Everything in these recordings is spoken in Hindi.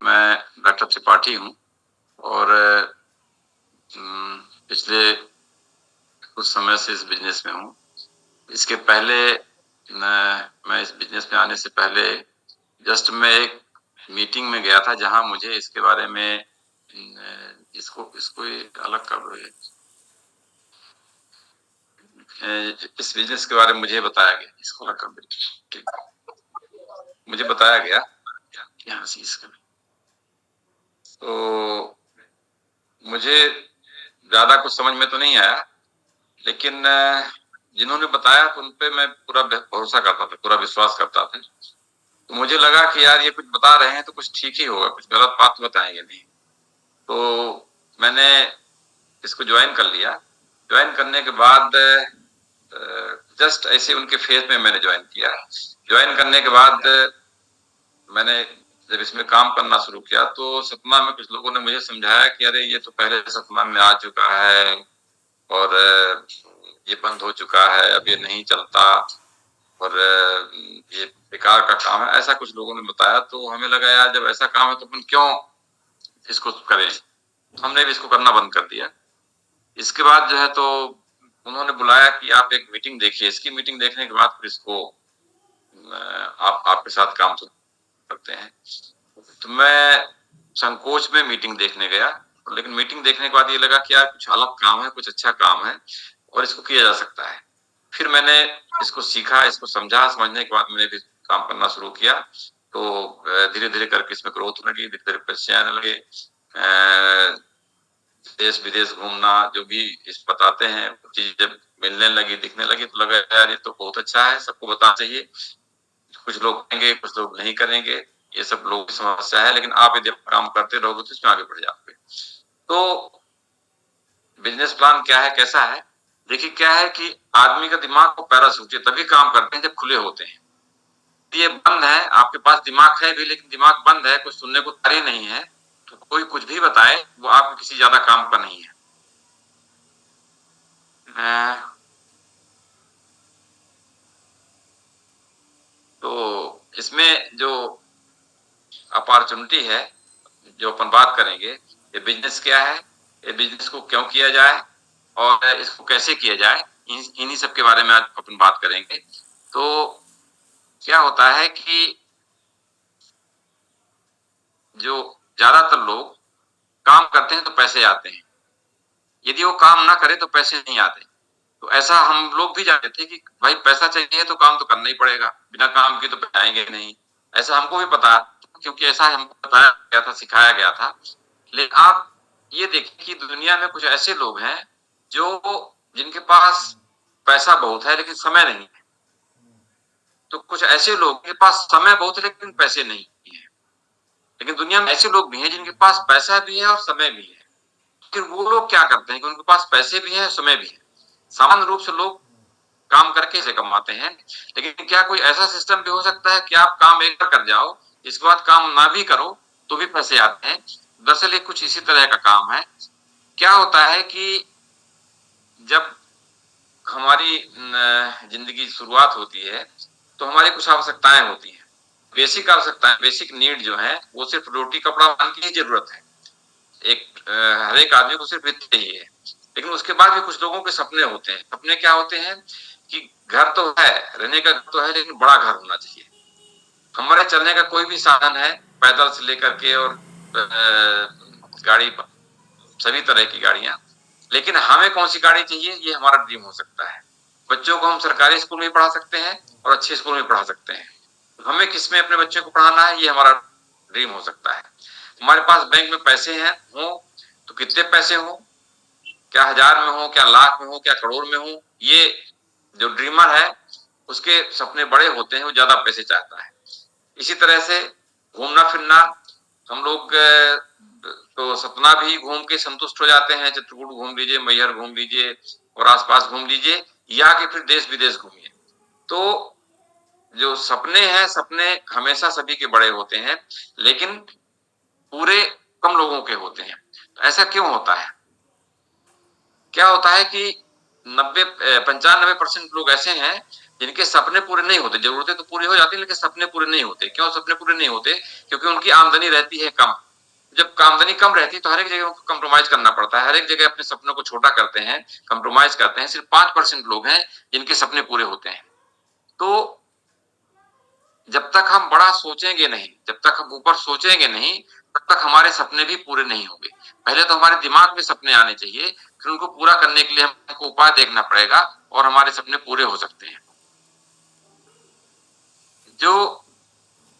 मैं डॉक्टर त्रिपाठी हूँ और पिछले कुछ समय से इस बिजनेस में हूँ। इसके पहले मैं इस बिजनेस में आने से पहले जस्ट मैं एक मीटिंग में गया था जहां मुझे इसके बारे में इसको इसको एक अलग कर दो। इस बिजनेस के बारे में मुझे बताया गया, इसको अलग कर दो। ठीक। मुझे बताया गया यहाँ से इसका, तो मुझे ज्यादा कुछ समझ में तो नहीं आया, लेकिन जिन्होंने बताया तो उन पे मैं पूरा भरोसा करता था, पूरा विश्वास करता था। तो मुझे लगा कि यार ये कुछ बता रहे हैं तो कुछ ठीक ही होगा, कुछ गलत बात बताएंगे नहीं। तो मैंने इसको ज्वाइन कर लिया। ज्वाइन करने के बाद जस्ट ऐसे उनके फेज में मैंने ज्वाइन किया। ज्वाइन करने के बाद मैंने जब इसमें काम करना शुरू किया तो सतमा में कुछ लोगों ने मुझे समझाया कि अरे ये तो पहले सतमा में आ चुका है और ये बंद हो चुका है, अब ये नहीं चलता और ये बेकार का काम है, ऐसा कुछ लोगों ने बताया। तो हमें लगा यार जब ऐसा काम है तो अपन क्यों इसको करें। हमने भी इसको करना बंद कर दिया। इसके बाद जो है तो उन्होंने बुलाया कि आप एक मीटिंग देखिए। इसकी मीटिंग देखने के बाद फिर इसको आप आपके साथ काम करते हैं। तो मैं संकोच में मीटिंग देखने गया, लेकिन मीटिंग देखने के बाद ये लगा कि यार कुछ अलग काम है, कुछ अच्छा काम है और इसको किया जा सकता है। फिर मैंने इसको सीखा, इसको समझा। समझने के बाद मैंने भी काम करना शुरू किया। तो धीरे धीरे करके इसमें ग्रोथ लगी, धीरे धीरे पैसे आने लगे। देश विदेश घूमना, जो भी इस बताते हैं चीज जब मिलने लगी, दिखने लगी, तो लगा यार ये तो बहुत अच्छा है, सबको बताना चाहिए। कुछ लोग करेंगे, कुछ लोग नहीं करेंगे, ये सब लोगों की समस्या है, लेकिन आप यदि काम करते रहोगे तो इसमें आगे बढ़ जाओगे। तो बिजनेस प्लान क्या है, कैसा है? देखिए क्या है कि आदमी का दिमाग को पैराशूट है, तभी काम करते हैं जब खुले होते हैं। ये बंद है, आपके पास दिमाग है भी लेकिन दिमाग बंद है, कुछ सुनने को तैयार ही नहीं है, तो कोई कुछ भी बताए वो आपको किसी ज्यादा काम का नहीं है। तो इसमें जो अपॉर्चुनिटी है, जो अपन बात करेंगे, ये बिजनेस क्या है, ये बिजनेस को क्यों किया जाए और इसको कैसे किया जाए, इन्हीं सब के बारे में आज अपन बात करेंगे। तो क्या होता है कि जो ज्यादातर लोग काम करते हैं तो पैसे आते हैं, यदि वो काम ना करे तो पैसे नहीं आते। तो ऐसा हम लोग भी जानते थे कि भाई पैसा चाहिए तो काम तो करना ही पड़ेगा, बिना काम के तो पैसे आएंगे नहीं। ऐसा हमको भी पता, क्योंकि ऐसा हमको बताया गया था, सिखाया गया था। लेकिन आप ये देखिए कि दुनिया में कुछ ऐसे लोग हैं जो जिनके पास पैसा बहुत है लेकिन समय नहीं है। तो कुछ ऐसे लोग के पास समय बहुत है लेकिन पैसे नहीं है। लेकिन दुनिया में ऐसे लोग भी हैं जिनके पास पैसा भी है और समय भी है। फिर वो लोग क्या करते हैं कि उनके पास पैसे भी है, समय भी है। सामान्य रूप से लोग काम करके से कमाते हैं, लेकिन क्या कोई ऐसा सिस्टम भी हो सकता है कि आप काम एक बार कर जाओ, इसके बाद काम ना भी करो तो भी पैसे आते हैं? दरअसल ये कुछ इसी तरह का काम है। क्या होता है कि जब हमारी जिंदगी की शुरुआत होती है तो हमारी कुछ आवश्यकताएं होती हैं। बेसिक आवश्यकताएं, बेसिक नीड जो है वो सिर्फ रोटी कपड़ा पानी की ही जरूरत है। हर एक आदमी को सिर्फ इतना ही है। लेकिन उसके बाद भी कुछ लोगों के सपने होते हैं। सपने क्या होते हैं कि घर तो है, रहने का तो है, लेकिन बड़ा घर होना चाहिए। हमारे चलने का कोई भी साधन है, पैदल से लेकर के और गाड़ी, सभी तरह की गाड़ियां। लेकिन हमें कौन सी गाड़ी चाहिए, ये हमारा ड्रीम हो सकता है। बच्चों को हम सरकारी स्कूल में पढ़ा सकते हैं और अच्छे स्कूल में पढ़ा सकते हैं। हमें किसमें अपने बच्चे को पढ़ाना है, ये हमारा ड्रीम हो सकता है। हमारे पास बैंक में पैसे हैं हो तो कितने पैसे हो, क्या हजार में हो, क्या लाख में हो, क्या करोड़ में हो, ये जो ड्रीमर है उसके सपने बड़े होते हैं, वो ज्यादा पैसे चाहता है। इसी तरह से घूमना फिरना, हम लोग तो सपना भी घूम के संतुष्ट हो जाते हैं, चित्रकूट घूम लीजिए, मैहर घूम लीजिए और आसपास घूम लीजिए, या कि फिर देश विदेश घूमिए। तो जो सपने हैं, सपने हमेशा सभी के बड़े होते हैं, लेकिन पूरे कम लोगों के होते हैं। तो ऐसा क्यों होता है? क्या होता है कि 95% लोग ऐसे हैं जिनके सपने पूरे नहीं होते, जरूरतें तो पूरी हो जाती है लेकिन सपने पूरे नहीं होते। क्यों सपने पूरे नहीं होते? क्योंकि उनकी आमदनी रहती है कम। जब आमदनी कम रहती है तो हर एक जगह उनको कंप्रोमाइज करना पड़ता है, हर एक जगह अपने सपनों को छोटा करते हैं, कंप्रोमाइज करते हैं। सिर्फ 5% लोग हैं जिनके सपने पूरे होते हैं। तो जब तक हम बड़ा सोचेंगे नहीं, जब तक हम ऊपर सोचेंगे नहीं, तब तक हमारे सपने भी पूरे नहीं होंगे। पहले तो हमारे दिमाग में सपने आने चाहिए, फिर उनको पूरा करने के लिए हमको उपाय देखना पड़ेगा और हमारे सपने पूरे हो सकते हैं। जो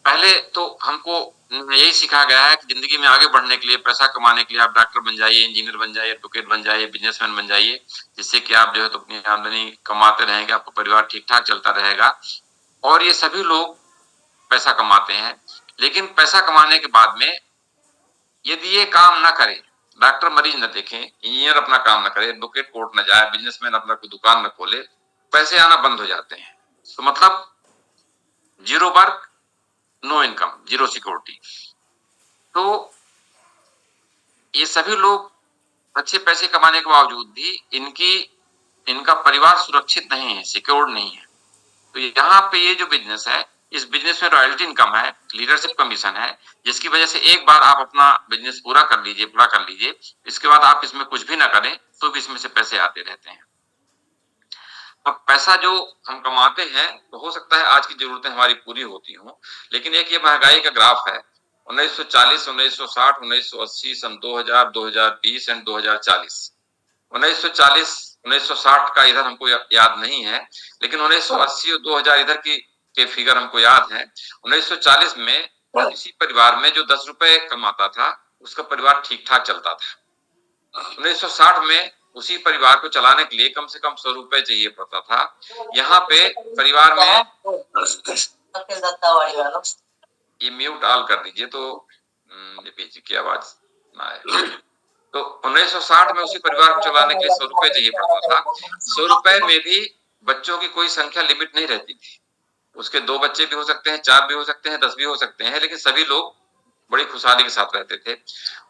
पहले तो हमको यही सिखाया गया है कि जिंदगी में आगे बढ़ने के लिए, पैसा कमाने के लिए आप डॉक्टर बन जाइए, इंजीनियर बन जाइए, एडवोकेट बन जाइए, बिजनेसमैन बन जाइए, जिससे कि आप जो है तो अपनी आमदनी कमाते रहेंगे, आपका परिवार ठीक ठाक चलता रहेगा। और ये सभी लोग पैसा कमाते हैं, लेकिन पैसा कमाने के बाद में यदि ये काम ना करे, डॉक्टर मरीज न देखें, इंजीनियर अपना काम न करे, एडवोकेट कोर्ट न जाए, बिजनेसमैन अपना कोई दुकान न खोले, पैसे आना बंद हो जाते हैं। तो मतलब zero work, no income, zero security. तो ये सभी लोग अच्छे पैसे कमाने के बावजूद भी इनका परिवार सुरक्षित नहीं है, सिक्योर्ड नहीं है। तो यहाँ पे ये जो बिजनेस है, इस बिजनेस में रॉयल्टी इनकम है, लीडरशिप कमीशन है, जिसकी वजह से एक बार आप अपना बिजनेस पूरा कर लीजिए, पूरा कर लीजिए, इसके बाद आप इसमें कुछ भी ना करें तो भी इसमें से पैसे आते रहते हैं। अब पैसा जो हम कमाते हैं तो हो सकता है आज की जरूरतें हमारी पूरी होती हों, लेकिन एक ये महंगाई का ग्राफ है, 1940, 1960, 1980, सन 2000, 2020 एंड 2040। 1940, 1960 का इधर हमको याद नहीं है, लेकिन 1980 और 2000 इधर की के फिगर हमको याद है। 1940 में किसी परिवार में जो 10 रुपए कमाता था, उसका परिवार ठीक ठाक चलता था। 1960 में उसी परिवार को चलाने के लिए कम से कम 100 रुपए चाहिए पड़ता था। यहाँ पे परिवार में ये म्यूट ऑल कर दीजिए तो पीछे की आवाज ना आए। तो 1960 में उसी परिवार को चलाने के लिए 100 रुपए चाहिए पड़ता था। 100 रुपए में भी बच्चों की कोई संख्या लिमिट नहीं रहती थी। उसके 2 बच्चे भी हो सकते हैं, 4 भी हो सकते हैं, 10 भी हो सकते हैं, लेकिन सभी लोग बड़ी खुशहाली के साथ रहते थे।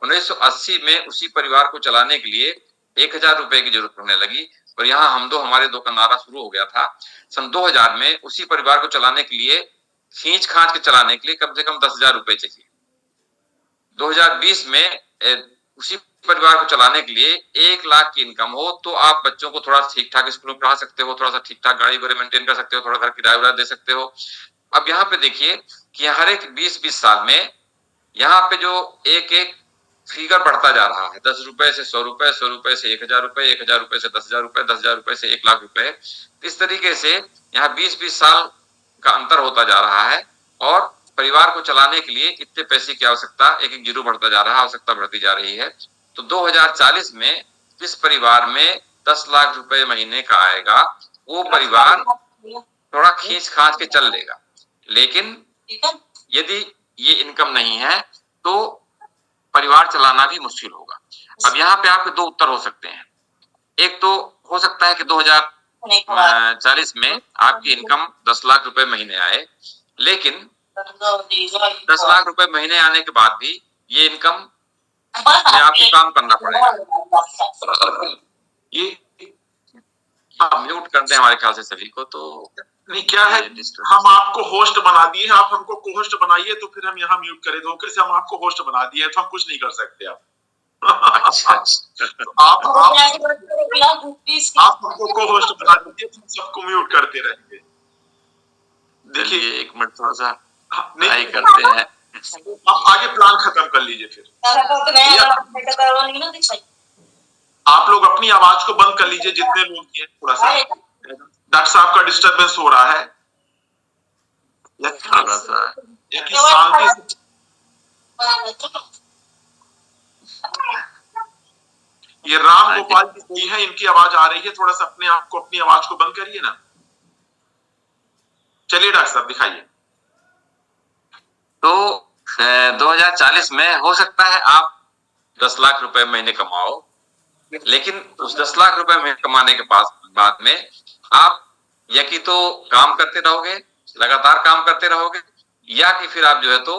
1980 में उसी परिवार को चलाने के लिए 1000 रुपए की जरूरत पड़ने लगी और यहाँ हम दो हमारे दो का नारा शुरू हो गया था। सन 2000 में उसी परिवार को चलाने के लिए, खींच खांच के चलाने के लिए कम से कम 10,000 रुपए चाहिए। 2020 में उसी परिवार को चलाने के लिए 1 लाख की इनकम हो तो आप बच्चों को थोड़ा ठीक ठाक स्कूल में पढ़ा सकते हो, थोड़ा सा ठीक ठाक गाड़ी वगैरह मेंटेन कर सकते हो, थोड़ा घर किराया दे सकते हो। अब यहाँ पे देखिए कि हर एक 20-20 साल में यहाँ पे जो एक एक फिगर बढ़ता जा रहा है, 10 रुपए से 100 रुपए, 100 रुपए से 1000 रुपए, 1000 रुपए से 10,000 रुपए, 10,000 रुपए से 1 लाख रुपए। इस तरीके से यहाँ 20-20 साल का अंतर होता जा रहा है और परिवार को चलाने के लिए इतने पैसे की आवश्यकता, एक एक जीरो बढ़ता जा रहा है, आवश्यकता बढ़ती जा रही है। तो 2040 में जिस परिवार में 10 लाख रुपए महीने का आएगा, वो परिवार थोड़ा खींच खांच के चल लेगा। लेकिन यदि ये इनकम नहीं है तो परिवार चलाना भी मुश्किल होगा। अब यहाँ पे आपके 2 उत्तर हो सकते हैं। एक तो हो सकता है कि 2040 में आपकी इनकम 10 लाख रुपए महीने आए, लेकिन 10 लाख रुपए महीने आने के बाद भी ये इनकम में आपको काम करना पड़ेगा। ये आप म्यूट कर दें हमारे ख्याल से सभी को। तो नहीं, क्या है, हम आपको होस्ट बना दिए, आप हमको को होस्ट बनाइए तो फिर हम यहाँ म्यूट करें। धोखे से हम आपको होस्ट बना दिए तो हम कुछ नहीं कर सकते। अच्छा, तो आप हमको को होस्ट बना दीजिए, हम सबको म्यूट करते रहेंगे। देखिए 1 मिनट थोड़ा सा ट्राई करते हैं। आप आगे प्लान खत्म कर लीजिए फिर। आप लोग अपनी आवाज को बंद कर लीजिए जितने लोग हैं। थोड़ा सा डॉक्टर साहब का डिस्टरबेंस हो रहा है थोड़ा सा, या कि शांति से। ये राम गोपाल जी कोई है, इनकी आवाज आ रही है, थोड़ा सा अपने आप को, अपनी आवाज को बंद करिए ना। चलिए डॉक्टर साहब दिखाइए। तो 2040 में हो सकता है आप 10 लाख रुपए महीने कमाओ, लेकिन उस 10 लाख रुपए महीने कमाने के बाद में आप या कि तो काम करते रहोगे, लगातार काम करते रहोगे, या कि फिर आप जो है तो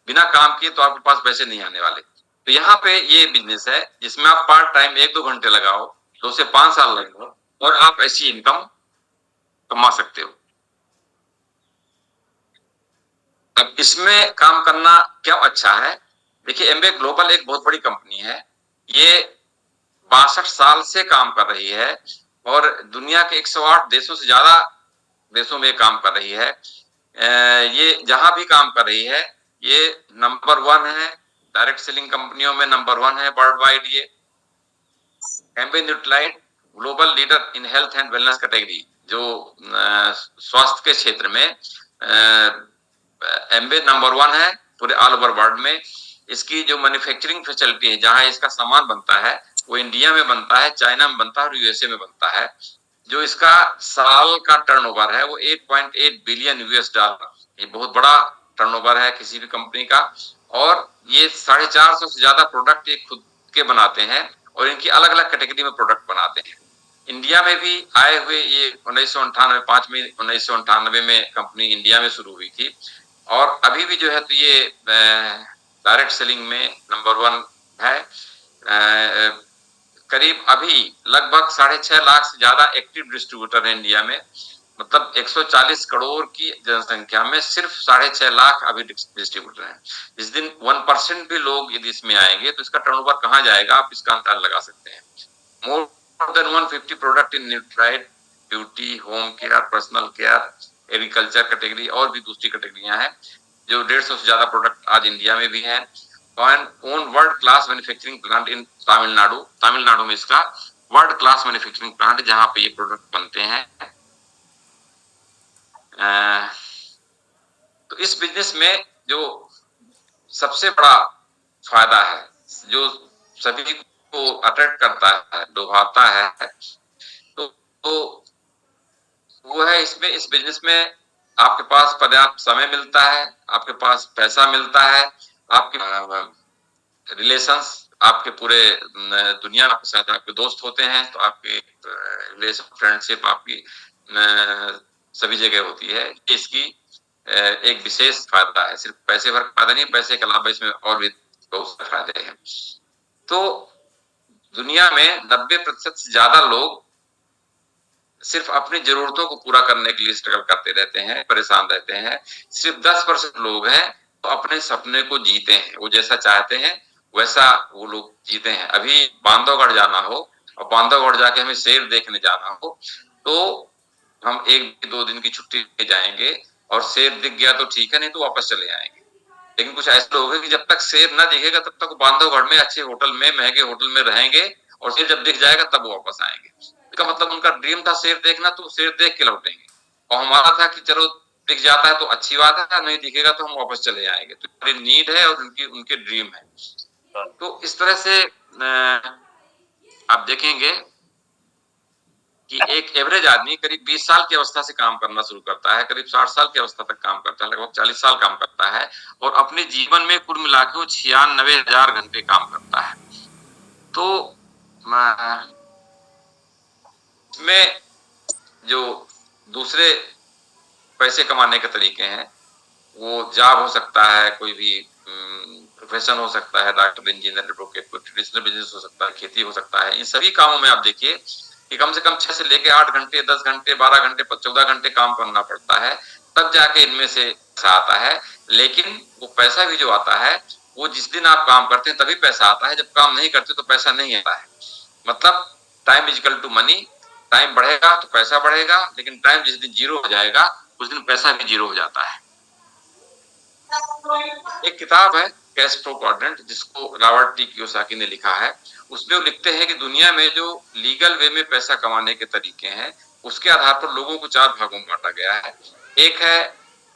बिना काम किए तो आपके पास पैसे नहीं आने वाले। तो यहाँ पे ये बिजनेस है जिसमें आप पार्ट टाइम 1-2 घंटे लगाओ, 2 से 5 साल लगाओ और आप ऐसी इनकम कमा सकते हो। अब इसमें काम करना क्यों अच्छा है? देखिए, एमवे ग्लोबल एक बहुत बड़ी कंपनी है। ये 62 साल से काम कर रही है और दुनिया के 108 देशों से ज्यादा देशों में काम कर रही है। ये जहां भी काम कर रही है, ये नंबर 1 है, डायरेक्ट सेलिंग कंपनियों में नंबर 1 है वर्ल्ड वाइड। ये Amway Nutrilite global leader in health and wellness category, जो स्वास्थ्य के क्षेत्र में एमवे नंबर 1 है पूरे ऑल ओवर वर्ल्ड में। इसकी जो मैन्युफैक्चरिंग फैसिलिटी है, जहां इसका सामान बनता है, वो इंडिया में बनता है, चाइना में बनता है और यूएसए में बनता है। जो इसका साल का टर्नओवर है वो 8.8 बिलियन यूएस डॉलर, ये बहुत बड़ा टर्नओवर है किसी भी कंपनी का। और ये 450 से ज्यादा प्रोडक्ट ये खुद के बनाते हैं और इनकी अलग अलग कैटेगरी में प्रोडक्ट बनाते हैं। इंडिया में भी आए हुए ये 1998 5 मई 1998 में कंपनी इंडिया में शुरू हुई थी और अभी भी जो है तो ये डायरेक्ट सेलिंग में नंबर 1 है। करीब अभी लगभग 6.5 लाख से ज्यादा एक्टिव डिस्ट्रीब्यूटर है इंडिया में। मतलब 140 करोड़ की जनसंख्या में सिर्फ 6.5 लाख अभी डिस्ट्रीब्यूटर हैं। जिस दिन 1% भी लोग यदि इसमें आएंगे तो इसका टर्नओवर कहाँ जाएगा, आप इसका अंदाजा लगा सकते हैं। More than 150 product in Nutrilite, beauty, home care, personal care, agriculture category और भी दूसरी कैटेगरियां हैं। जो 150 से ज्यादा प्रोडक्ट आज इंडिया में भी है। Own world class manufacturing plant in Tamil Nadu में इसका वर्ल्ड क्लास मैन्युफैक्चरिंग प्लांट, जहां पे ये प्रोडक्ट बनते हैं। तो इस बिजनेस में जो सबसे बड़ा फायदा है, जो सभी को अट्रैक्ट करता है, लुभाता है, तो वो है इसमें, इस बिजनेस में आपके पास पर्याप्त समय मिलता है, आपके पास पैसा मिलता है, आपके रिलेशंस, आपके पूरे दुनिया के साथ आपके दोस्त होते हैं, तो आपके रिलेशन, फ्रेंडशिप आपकी सभी जगह होती है। इसकी एक विशेष फायदा है। सिर्फ पैसे भर फायदा नहीं, पैसे के अलावा इसमें और भी बहुत सारे फायदे हैं। तो दुनिया में 90% से ज्यादा लोग सिर्फ अपनी जरूरतों को पूरा करने के लिए स्ट्रगल करते रहते हैं, परेशान रहते हैं। सिर्फ 10% लोग हैं तो अपने सपने को जीते हैं, वो जैसा चाहते हैं वैसा वो लोग जीते हैं। अभी बांधवगढ़ जाना हो और बांधवगढ़ जाके हमें शेर देखने जाना हो तो हम 1-2 दिन की छुट्टी पे जाएंगे और शेर दिख गया तो ठीक है, नहीं तो वापस चले आएंगे। लेकिन कुछ ऐसे लोग हैं कि जब तक शेर ना दिखेगा तब तक बांधवगढ़ में अच्छे होटल में, महंगे होटल में रहेंगे और शेर जब दिख जाएगा तब वो वापस आएंगे। इसका मतलब उनका ड्रीम था शेर देखना, तो शेर देख के लौटेंगे। और हमारा था कि चलो दिख जाता है तो अच्छी बात है, नहीं दिखेगा तो हम वापस चले आएंगे। तो हमारी नीड है और उनके ड्रीम है। तो इस तरह से आप देखेंगे कि एक एवरेज आदमी करीब 20 साल की अवस्था से काम करना शुरू करता है, करीब 60 साल की अवस्था तक काम करता है, लगभग 40 साल काम करता है और अपने जीवन में कुल मिला के वो 96,000 घंटे काम करता है। तो में जो दूसरे पैसे कमाने के तरीके हैं, वो जॉब हो सकता है, कोई भी प्रोफेशन हो सकता है, डॉक्टर, इंजीनियर, एडवोकेट, कोई ट्रेडिशनल बिजनेस हो सकता है, खेती हो सकता है। इन सभी कामों में आप देखिए कि कम से कम 6 से लेके 8 घंटे, 10 घंटे, 12 घंटे, 14 घंटे काम करना पड़ता है, तब जाके इनमें से पैसा आता है। लेकिन वो पैसा भी जो आता है वो जिस दिन आप काम करते हैं तभी पैसा आता है, जब काम नहीं करते तो पैसा नहीं आता है। मतलब time is equal to money, time बढ़ेगा तो पैसा बढ़ेगा, लेकिन टाइम जिस दिन जीरो हो जाएगा उस दिन पैसा भी जीरो हो जाता है। एक किताब है कैश फ्लो क्वाड्रेंट, जिसको रॉबर्ट टी कियोसाकी ने लिखा है। उसमें वो लिखते हैं कि दुनिया में जो लीगल वे में पैसा कमाने के तरीके हैं, उसके आधार पर लोगों को 4 भागों में बांटा गया है। एक है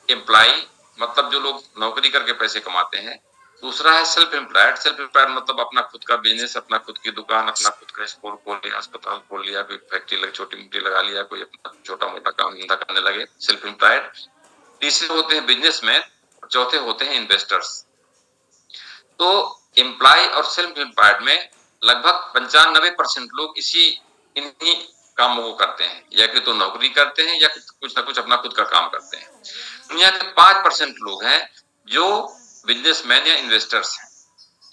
एम्प्लॉय, मतलब जो लोग नौकरी करके पैसे कमाते हैं। दूसरा है सेल्फ एम्प्लॉयड, सेल्फ एम्प्लॉयड मतलब अपना खुद का बिजनेस, अपना खुद की दुकान, अपना खुद का स्कूल खोल लिया, अस्पताल खोल लिया, कोई फैक्ट्री लगी, छोटी मोटी लगा लिया, कोई अपना छोटा मोटा काम धंधा करने लगे, सेल्फ एम्प्लॉयड। तीसरे होते हैं बिजनेसमैन, चौथे होते हैं इन्वेस्टर्स। तो एम्प्लॉय और सेल्फ एम्प्लॉयड में लगभग 95% लोग इन्हीं कामों को करते हैं, या कि तो नौकरी करते हैं या कुछ ना कुछ अपना खुद का काम करते हैं। दुनिया के 5% लोग हैं जो बिजनेसमैन या इन्वेस्टर्स हैं।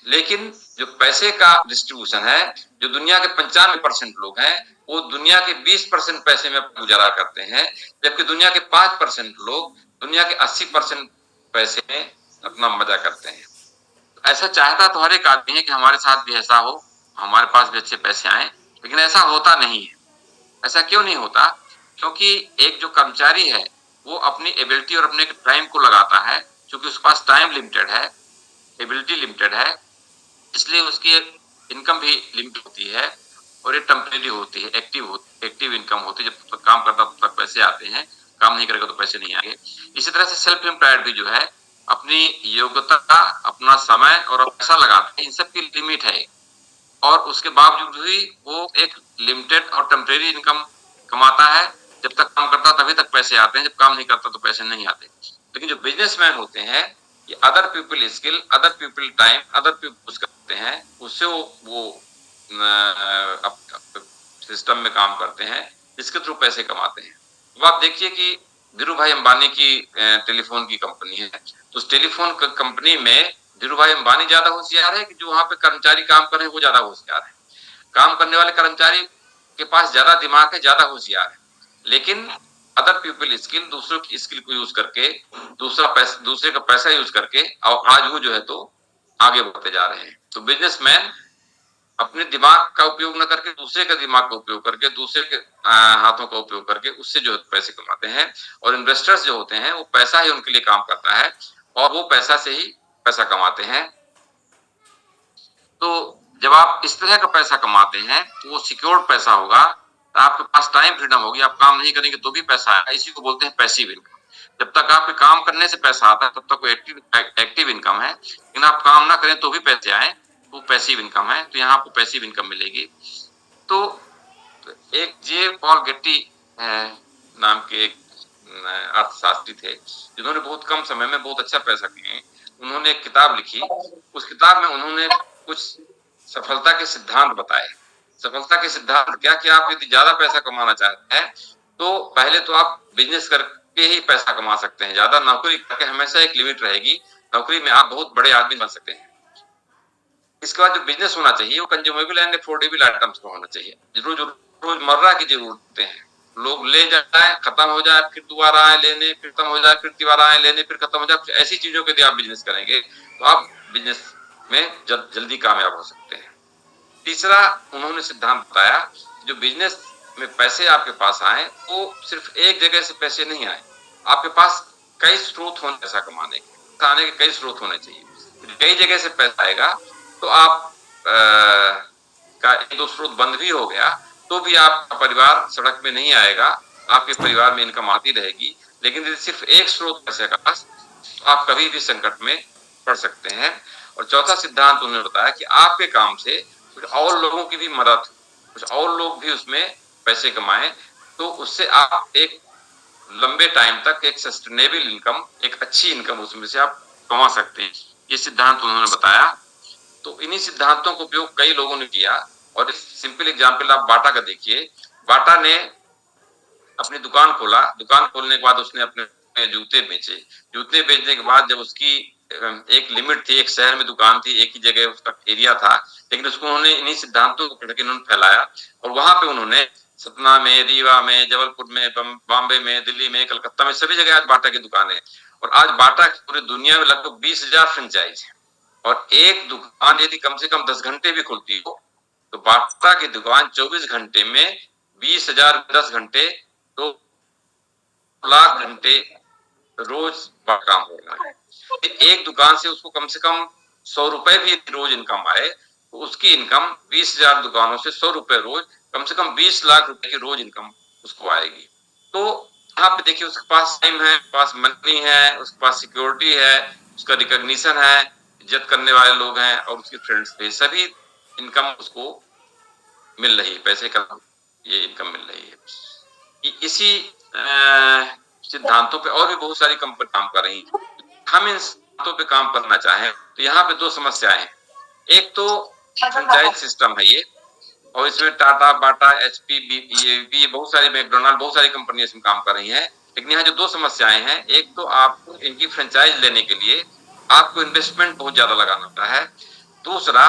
लेकिन जो पैसे का डिस्ट्रीब्यूशन है, जो दुनिया के 95% लोग हैं वो दुनिया के 20% पैसे में गुजारा करते हैं, जबकि दुनिया के 5% लोग दुनिया के 80% पैसे में अपना मजा करते हैं। ऐसा चाहता तो हर एक आदमी है कि हमारे साथ भी ऐसा हो, हमारे पास भी अच्छे पैसे आए, लेकिन ऐसा होता नहीं है। ऐसा क्यों नहीं होता? क्योंकि एक जो कर्मचारी है वो अपनी एबिलिटी और अपने टाइम को लगाता है, क्योंकि उसके पास टाइम लिमिटेड है, एबिलिटी लिमिटेड है, इसलिए उसकी इनकम भी लिमिट होती है और ये टेम्परेरी होती है, एक्टिव इनकम होती है। जब तक काम करता तब तक पैसे आते हैं, काम नहीं करेगा तो पैसे नहीं आएंगे। इसी तरह से सेल्फ एम्प्लॉयड भी जो है अपनी योग्यता, अपना समय और पैसा लगाते हैं, इन सब की लिमिट है और उसके बावजूद भी वो एक लिमिटेड और टेम्परेरी इनकम कमाता है। जब तक काम करता तभी तक पैसे आते हैं, जब काम नहीं करता तो पैसे नहीं आते। लेकिन जो बिजनेसमैन होते हैं ये other people skill, other people time, other people करते हैं, उससे वो सिस्टम में काम करते हैं जिसके थ्रू पैसे कमाते हैं। तो आप देखिए कि धीरू भाई अंबानी की टेलीफोन की कंपनी है, तो उस टेलीफोन कंपनी में धीरू भाई अंबानी ज्यादा होशियार है कि जो वहां पे कर्मचारी काम कर रहे हैं वो ज्यादा होशियार है? काम करने वाले कर्मचारी के पास ज्यादा दिमाग है, ज्यादा होशियार है, लेकिन अदर पीपल स्किल, दूसरों की स्किल को यूज करके, दूसरे का पैसा यूज करके और आज वो जो है तो आगे बढ़ते जा रहे हैं। तो बिजनेसमैन अपने दिमाग का उपयोग न करके दूसरे का दिमाग का उपयोग करके, दूसरे के हाथों का उपयोग करके उससे जो पैसे कमाते हैं। और इन्वेस्टर्स जो होते हैं वो पैसा ही उनके लिए काम करता है और वो पैसा से ही पैसा कमाते हैं। तो जब आप इस तरह का पैसा कमाते हैं तो वो सिक्योर्ड पैसा होगा, तो आपके पास टाइम फ्रीडम होगी, आप काम नहीं करेंगे तो भी पैसा आएगा। इसी को बोलते हैं पैसिव इनकम। जब तक आपके काम करने से पैसा आता है तब तक वो एक्टिव इनकम है, लेकिन आप काम ना करें तो भी पैसे आए, वो पैसिव इनकम है। तो यहाँ आपको पैसिव इनकम मिलेगी। तो एक जे पॉल गेट्टी नाम के एक अर्थशास्त्री थे जिन्होंने बहुत कम समय में बहुत अच्छा पैसा किए। उन्होंने एक किताब लिखी, उस किताब में उन्होंने कुछ सफलता के सिद्धांत बताए। सफलता के सिद्धांत क्या कि आप यदि ज्यादा पैसा कमाना चाहते हैं तो पहले तो आप बिजनेस करके ही पैसा कमा सकते हैं, ज्यादा नौकरी करके हमेशा एक लिमिट रहेगी, नौकरी में आप बहुत बड़े आदमी बन सकते हैं। इसके बाद जो बिजनेस होना चाहिए वो कंज्यूमेबल एंड अफोर्डेबल आइटम्स का होना चाहिए। रोजमर्रा की जरूरतें हैं, लोग ले जाए, खत्म हो जाए, फिर दोबारा आए लेने, फिर खत्म हो जाए, फिर दोबारा आए लेने, फिर खत्म हो जाए, ऐसी चीजों के लिए आप बिजनेस करेंगे तो आप बिजनेस में जल्दी कामयाब हो सकते हैं। तीसरा उन्होंने सिद्धांत बताया, जो बिजनेस में पैसे आपके पास आए वो सिर्फ एक जगह से पैसे नहीं आए, आपके पास कई स्रोत होने पैसा कमाने के, आने के कई स्रोत होने चाहिए। कई जगह से पैसा आएगा तो आप का एक दो स्रोत बंद भी हो गया तो भी आपका परिवार सड़क में नहीं आएगा, आपके परिवार में इनकम आती रहेगी। लेकिन यदि सिर्फ एक स्रोत पैसे का पास तो आप कभी भी संकट में पड़ सकते हैं। और चौथा सिद्धांत उन्होंने बताया कि आपके काम से कुछ और लोगों की भी मदद, कुछ और लोग भी उसमें पैसे कमाएं, तो उससे आप एक लंबे टाइम तक एक सस्टेनेबल इनकम, एक अच्छी इनकम उसमें से आप कमा सकते हैं। ये सिद्धांत उन्होंने बताया। तो इन्हीं सिद्धांतों का उपयोग कई लोगों ने किया। और इस सिंपल एग्जांपल आप बाटा का देखिए। बाटा ने अपनी दुकान खोला, दुकान खोलने के बाद उसने अपने जूते बेचे। जूते बेचने के बाद जब उसकी एक लिमिट थी, एक शहर में दुकान थी, एक ही जगह उसका एरिया था, लेकिन उसको उन्होंने इन्हीं सिद्धांतों को पढ़ के उन्होंने फैलाया और वहां पे उन्होंने सतना में, रीवा में, जबलपुर में, बॉम्बे में, दिल्ली में, कलकत्ता में, सभी जगह आज बाटा की दुकान है। और आज बाटा की पूरी दुनिया में लगभग 20,000 फ्रेंचाइज है। और एक दुकान यदि कम से कम 10 घंटे भी खुलती हो तो बाटा की दुकान 24 घंटे में 20,000 10 घंटे तो लाख घंटे रोज काम हो रहा है। एक दुकान से उसको कम से कम 100 रुपए भी रोज इनकम आए तो उसकी इनकम 20,000 दुकानों से 100 रुपए रोज, कम से कम 20 लाख रुपए की रोज इनकम उसको आएगी। तो यहाँ पे देखिए उसके पास टाइम है, उसके पास मनी है, उसके पास सिक्योरिटी है, उसका रिकॉग्निशन है, इज्जत करने वाले लोग हैं और उसके फ्रेंड्स थे, सभी इनकम उसको मिल रही है, पैसे का ये इनकम मिल रही है। इसी सिद्धांतों पे और भी बहुत सारी कंपनी काम कर रही है। हम इन सिद्धांतों पे काम करना चाहें तो यहाँ पे दो समस्याएं हैं। एक तो फ्रेंचाइज सिस्टम है ये, और इसमें टाटा, बाटा, एचपी, ये बहुत सारी, मैकडोनाल्ड, बहुत सारी कंपनियां इसमें काम कर रही हैं। लेकिन यहाँ जो दो समस्याएं हैं, एक तो आपको इनकी फ्रेंचाइज लेने के लिए आपको इन्वेस्टमेंट बहुत ज्यादा लगाना होता है। दूसरा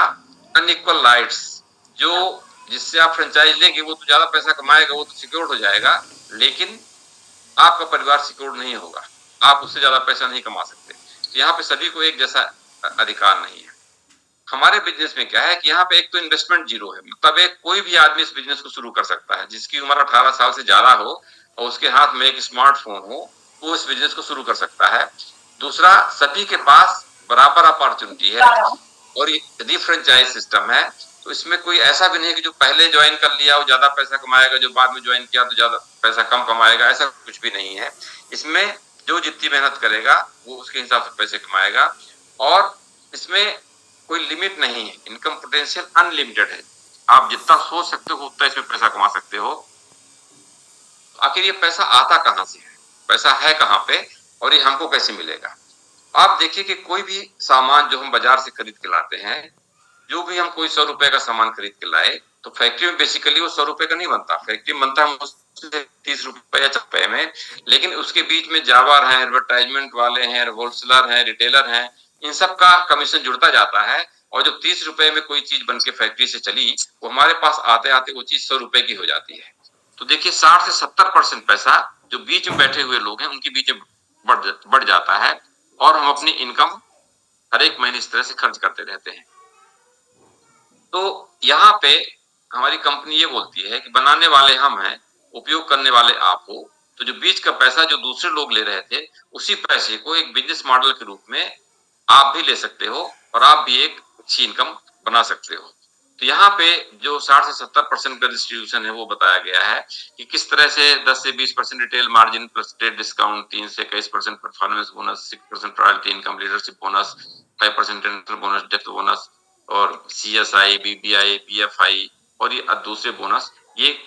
अनइक्वल राइट्स, जो जिससे आप फ्रेंचाइज लेंगे वो तो ज्यादा पैसा कमाएगा, वो तो सिक्योर्ड हो जाएगा, लेकिन आपका परिवार सिक्योर्ड नहीं होगा, आप उससे ज्यादा पैसा नहीं कमा सकते। तो यहाँ पे सभी को एक जैसा अधिकार नहीं है। हमारे बिजनेस में क्या है कि यहाँ पे एक तो इन्वेस्टमेंट जीरो है, मतलब एक कोई भी आदमी इस बिजनेस को शुरू कर सकता है, जिसकी उम्र 18 साल से ज्यादा हो और उसके हाथ में एक स्मार्टफोन हो, वो इस बिजनेस को शुरू कर सकता है। दूसरा, सभी के पास बराबर अपॉर्चुनिटी है और यदि फ्रेंचाइज सिस्टम है तो इसमें कोई ऐसा भी नहीं है कि जो पहले ज्वाइन कर लिया वो ज्यादा पैसा कमाएगा, जो बाद में ज्वाइन किया तो ज्यादा पैसा कम कमाएगा, ऐसा कुछ भी नहीं है। इसमें जो जितनी मेहनत करेगा वो उसके हिसाब से पैसे कमाएगा और इसमें कोई लिमिट नहीं है, इनकम पोटेंशियल अनलिमिटेड है। आप जितना सोच सकते हो उतना इसमें पैसा कमा सकते हो। आखिर ये पैसा आता कहाँ से है, पैसा है कहाँ पे और ये हमको कैसे मिलेगा? आप देखिए कि कोई भी सामान जो हम बाजार से खरीद के लाते हैं, जो भी हम कोई 100 रुपए का सामान खरीद के लाए तो फैक्ट्री में बेसिकली वो 100 रुपए का नहीं बनता, फैक्ट्री में बनता है उससे 30 रुपए या 40 रुपए में, लेकिन उसके बीच में जावर हैं, एडवर्टाइजमेंट वाले हैं, होलसेलर हैं, रिटेलर हैं, इन सब का कमीशन जुड़ता जाता है और जो 30 रुपए में कोई चीज बन के फैक्ट्री से चली वो हमारे पास आते आते वो चीज 100 रुपए की हो जाती है। तो देखिए 60 से 70% पैसा जो बीच में बैठे हुए लोग हैं उनके बीच में बढ़ जाता है और हम अपनी इनकम हर एक महीने इस तरह से खर्च करते रहते हैं। तो यहाँ पे हमारी कंपनी ये बोलती है कि बनाने वाले हम हैं, उपयोग करने वाले आप हो, तो जो बीच का पैसा जो दूसरे लोग ले रहे थे उसी पैसे को एक बिजनेस मॉडल के रूप में आप भी ले सकते हो और आप भी एक अच्छी इनकम बना सकते हो। तो यहाँ पे जो 60 से 70% का डिस्ट्रीब्यूशन है वो बताया गया है कि किस तरह से 10 से 20% retail margin plus trade discount, 3 से 21% performance bonus, 6% royalty income, leadership bonus, 5% internal bonus, depth bonus और CSI, BBI, BFI और ये दूसरे बोनस, ये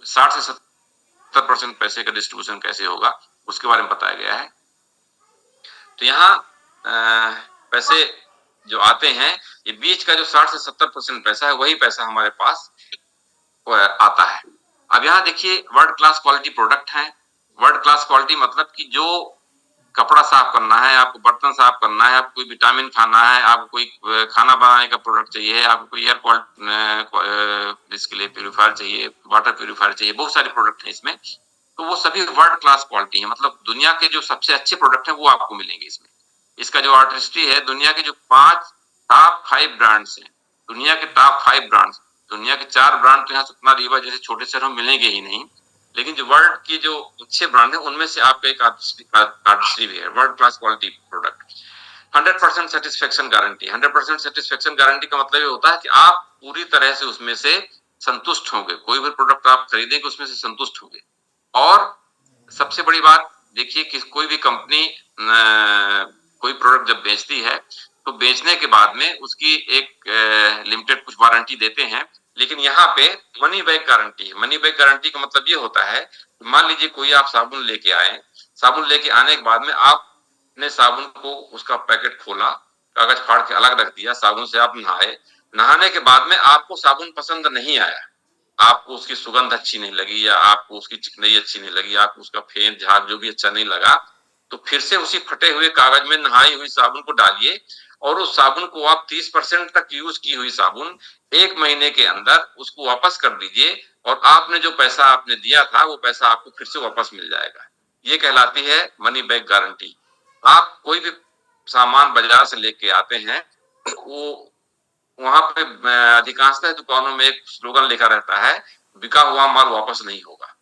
60 से 70% पैसे का डिस्ट्रीब्यूशन कैसे होगा उसके बारे में बताया गया है। तो यहाँ पैसे जो आते हैं ये बीच का जो 60 से 70% पैसा है वही पैसा हमारे पास आता है। अब यहाँ देखिए वर्ल्ड क्लास क्वालिटी प्रोडक्ट है। वर्ल्ड क्लास क्वालिटी मतलब कि जो कपड़ा साफ करना है, आपको बर्तन साफ करना है, आपको कोई विटामिन खाना है, आपको कोई खाना बनाने का प्रोडक्ट चाहिए, आपको कोई एयर जिसके लिए प्यूरिफायर चाहिए, वाटर प्यूरिफायर चाहिए, बहुत सारे प्रोडक्ट हैं इसमें। तो वो सभी वर्ल्ड क्लास क्वालिटी है, मतलब दुनिया के जो सबसे अच्छे प्रोडक्ट हैं वो आपको मिलेंगे इसमें। इसका जो आर्टिस्ट्री है, दुनिया के जो 5 टॉप 5 ब्रांड्स हैं, दुनिया के टॉप 5 ब्रांड्स, दुनिया के 4 ब्रांड तो यहाँ सतना रीवा जैसे छोटे शहरों में मिलेंगे ही नहीं, लेकिन जो वर्ल्ड की जो अच्छे ब्रांड है उनमें से आपका एक आर्टिस्ट्री भी है, world class quality product. 100% satisfaction guarantee. 100% satisfaction guarantee का मतलब ये होता है कि आप पूरी तरह से उसमें से संतुष्ट होंगे, कोई भी प्रोडक्ट आप खरीदेंगे उसमें से संतुष्ट होंगे। और सबसे बड़ी बात देखिए कि कोई भी कंपनी कोई प्रोडक्ट जब बेचती है तो बेचने के बाद में उसकी एक लिमिटेड कुछ वारंटी देते हैं, लेकिन यहाँ पे मनी बैक गारंटी है। मनी बैक गारंटी का मतलब ये होता है, मान लीजिए कोई आप साबुन लेके आए, साबुन लेके आने के बाद में आपने साबुन को उसका पैकेट खोला, कागज फाड़ के अलग रख दिया, साबुन से आप नहाए, नहाने के बाद में आपको साबुन पसंद नहीं आया, आपको उसकी सुगंध अच्छी नहीं लगी या आपको उसकी चिकनाई अच्छी नहीं लगी, आपको उसका फेंट झाग जो भी अच्छा नहीं लगा, तो फिर से उसी फटे हुए कागज में नहाई हुई साबुन को डालिए और उस साबुन को आप 30% तक यूज की हुई साबुन 1 महीने के अंदर उसको वापस कर दीजिए और आपने जो पैसा आपने दिया था वो पैसा आपको फिर से वापस मिल जाएगा। ये कहलाती है मनी बैक गारंटी। आप कोई भी सामान बाजार से लेके आते हैं, वो वहां पे अधिकांशतः दुकानों में एक स्लोगन लिखा रहता है, बिका हुआ माल वापस नहीं होगा।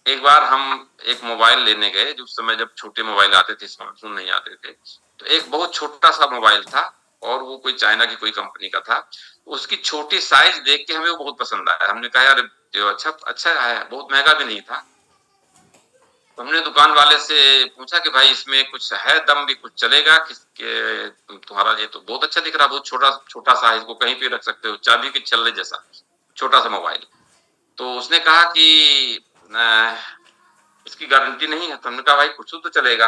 एक बार हम एक मोबाइल लेने गए, जो उस समय जब छोटे मोबाइल आते थे, स्मार्टफोन नहीं आते थे, तो एक बहुत छोटा सा मोबाइल था और वो कोई चाइना की कोई कंपनी का था। उसकी छोटी साइज देख के हमें वो बहुत पसंद आया। हमने कहा यार जो अच्छा है, बहुत महंगा भी नहीं था। तो हमने दुकान वाले से पूछा कि भाई इसमें कुछ है दम भी, कुछ चलेगा किसके, तुम्हारा ये तो बहुत अच्छा दिख रहा, बहुत छोटा छोटा सा है, इसको कहीं पे रख सकते हो, चाबी के छल्ले जैसा छोटा सा मोबाइल। तो उसने कहा कि इसकी गारंटी नहीं है। तो हमने कहा भाई कुछ तो चलेगा।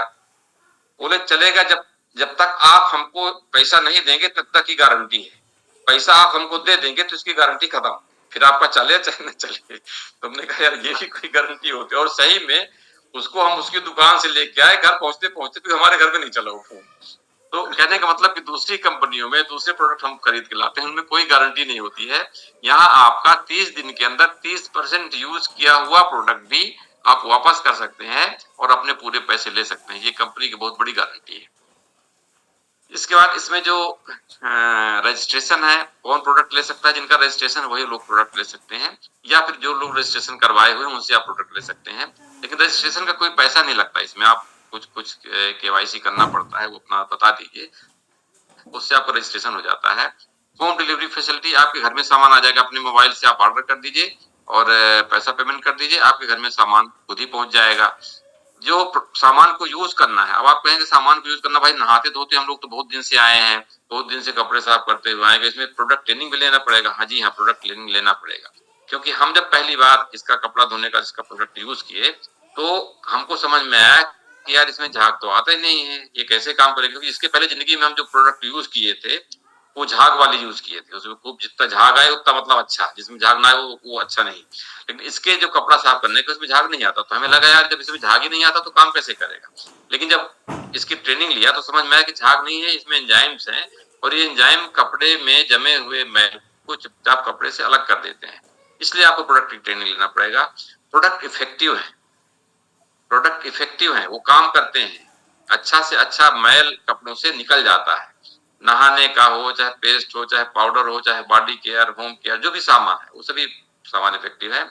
बोले चलेगा जब जब तक आप हमको पैसा नहीं देंगे तब तक की गारंटी है, पैसा आप हमको दे देंगे तो इसकी गारंटी खत्म, फिर आपका चले चाहे न चले। तो हमने कहा यार ये भी कोई गारंटी होती है, और सही में उसको हम उसकी दुकान से लेके आए, घर पहुंचते पहुंचते फिर हमारे घर में नहीं चला वो फोन। तो कहने का मतलब कि दूसरी कंपनियों में दूसरे प्रोडक्ट हम खरीद के लाते हैं, उनमें कोई गारंटी नहीं होती है। यहाँ आपका 30 दिन के अंदर 30% यूज किया हुआ प्रोडक्ट भी आप वापस कर सकते हैं और अपने पूरे पैसे ले सकते हैं। ये कंपनी की बहुत बड़ी गारंटी है। इसके बाद इसमें जो रजिस्ट्रेशन है, कौन प्रोडक्ट ले सकता है, जिनका रजिस्ट्रेशन है वही लोग प्रोडक्ट ले सकते हैं, या फिर जो लोग रजिस्ट्रेशन करवाए हुए हैं उनसे आप प्रोडक्ट ले सकते हैं। लेकिन रजिस्ट्रेशन का कोई पैसा नहीं लगता इसमें, आप कुछ केवाईसी करना पड़ता है, वो अपना बता दीजिए, उससे आपका रजिस्ट्रेशन हो जाता है। होम डिलीवरी फैसिलिटी, आपके घर में सामान आ जाएगा, अपने मोबाइल से आप ऑर्डर कर दीजिए और पैसा पेमेंट कर दीजिए, आपके घर में सामान खुद ही पहुंच जाएगा। जो सामान को यूज करना है, अब आप कहेंगे सामान को यूज करना, भाई नहाते धोते हम लोग तो बहुत दिन से आए हैं, बहुत दिन से कपड़े साफ करते हुए आएंगे, इसमें प्रोडक्ट ट्रेनिंग भी लेना पड़ेगा। हाँ जी हाँ, प्रोडक्ट ट्रेनिंग लेना पड़ेगा, क्योंकि हम जब पहली बार इसका कपड़ा धोने का इसका प्रोडक्ट यूज किए तो हमको समझ में आया कि यार इसमें झाग तो आता ही नहीं है, ये कैसे काम करेगा, क्योंकि इसके पहले जिंदगी में हम जो प्रोडक्ट यूज किए थे वो झाग वाले यूज किए थे, उसमें खूब जितना झाग आए उतना मतलब अच्छा, जिसमें झाग ना आए वो अच्छा नहीं। लेकिन इसके जो कपड़ा साफ करने के उसमें झाग नहीं आता, तो हमें लगा यार जब इसमें झाग ही नहीं आता तो काम कैसे करेगा। लेकिन जब इसकी ट्रेनिंग लिया तो समझ में आया कि झाग नहीं है, इसमें एंजाइम्स हैं, और ये एंजाइम कपड़े में जमे हुए मैल को चुपचाप कपड़े से अलग कर देते हैं। इसलिए आपको प्रोडक्ट की ट्रेनिंग लेना पड़ेगा। प्रोडक्ट इफेक्टिव है, प्रोडक्ट इफेक्टिव है, वो काम करते हैं, अच्छा से अच्छा मैल कपड़ों से निकल जाता है, नहाने का हो, चाहे पेस्ट हो, चाहे पाउडर हो, चाहे बॉडी केयर, होम केयर, जो भी सामान है वो सभी सामान इफेक्टिव है।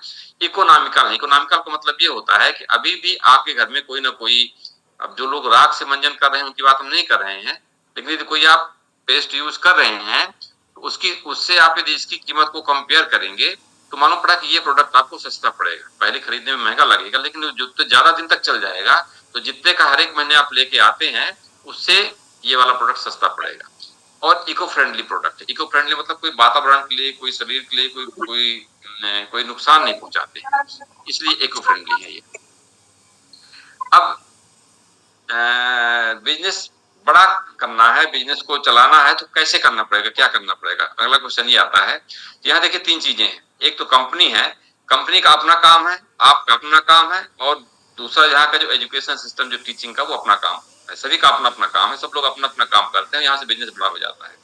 इकोनॉमिकल है, इकोनॉमिकल का मतलब ये होता है कि अभी भी आपके घर में कोई ना कोई, अब जो लोग राख से मंजन कर रहे हैं उनकी बात हम नहीं कर रहे हैं, लेकिन यदि कोई आप पेस्ट यूज कर रहे हैं तो उसकी उससे आप यदि इसकी कीमत को कंपेयर करेंगे तो मालूम पड़ा कि ये प्रोडक्ट आपको सस्ता पड़ेगा, पहले खरीदने में महंगा लगेगा लेकिन जो ज्यादा दिन तक चल जाएगा, तो जितने का हर एक महीने आप लेके आते हैं उससे ये वाला प्रोडक्ट सस्ता पड़ेगा। और इको फ्रेंडली प्रोडक्ट है, इको फ्रेंडली मतलब कोई वातावरण के लिए, कोई शरीर के लिए कोई नुकसान नहीं पहुंचाते, इसलिए इको फ्रेंडली है ये। अब बिजनेस बड़ा करना है, बिजनेस को चलाना है तो कैसे करना पड़ेगा, क्या करना पड़ेगा, अगला क्वेश्चन ये आता है। यहाँ देखिए तीन चीजें हैं, एक तो कंपनी है, कंपनी का अपना काम है, आपका अपना काम है, और दूसरा यहाँ का जो एजुकेशन सिस्टम जो टीचिंग का वो अपना काम है, सभी का अपना अपना काम है, सब लोग अपना अपना काम करते हैं, यहाँ से बिजनेस बड़ा हो जाता है।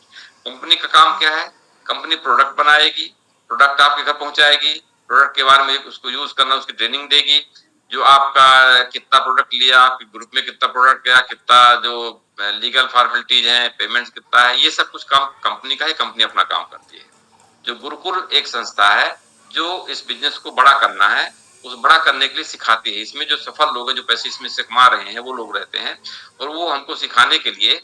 कंपनी का काम क्या है, कंपनी प्रोडक्ट बनाएगी, प्रोडक्ट आपके घर पहुंचाएगी, प्रोडक्ट के बारे में उसको यूज करना, उसकी ट्रेनिंग देगी, जो आपका कितना प्रोडक्ट लिया, आपके ग्रुप में कितना प्रोडक्ट गया, कितना जो लीगल फॉर्मेलिटीज है, पेमेंट्स कितना है, ये सब कुछ काम कंपनी का है, कंपनी अपना काम करती है। जो गुरुकुल एक संस्था है जो इस बिजनेस को बड़ा करना है, उस बड़ा करने के लिए सिखाती है, इसमें जो सफल लोग हैं, जो पैसे इसमें से कमा रहे हैं वो लोग रहते हैं, और वो हमको सिखाने के लिए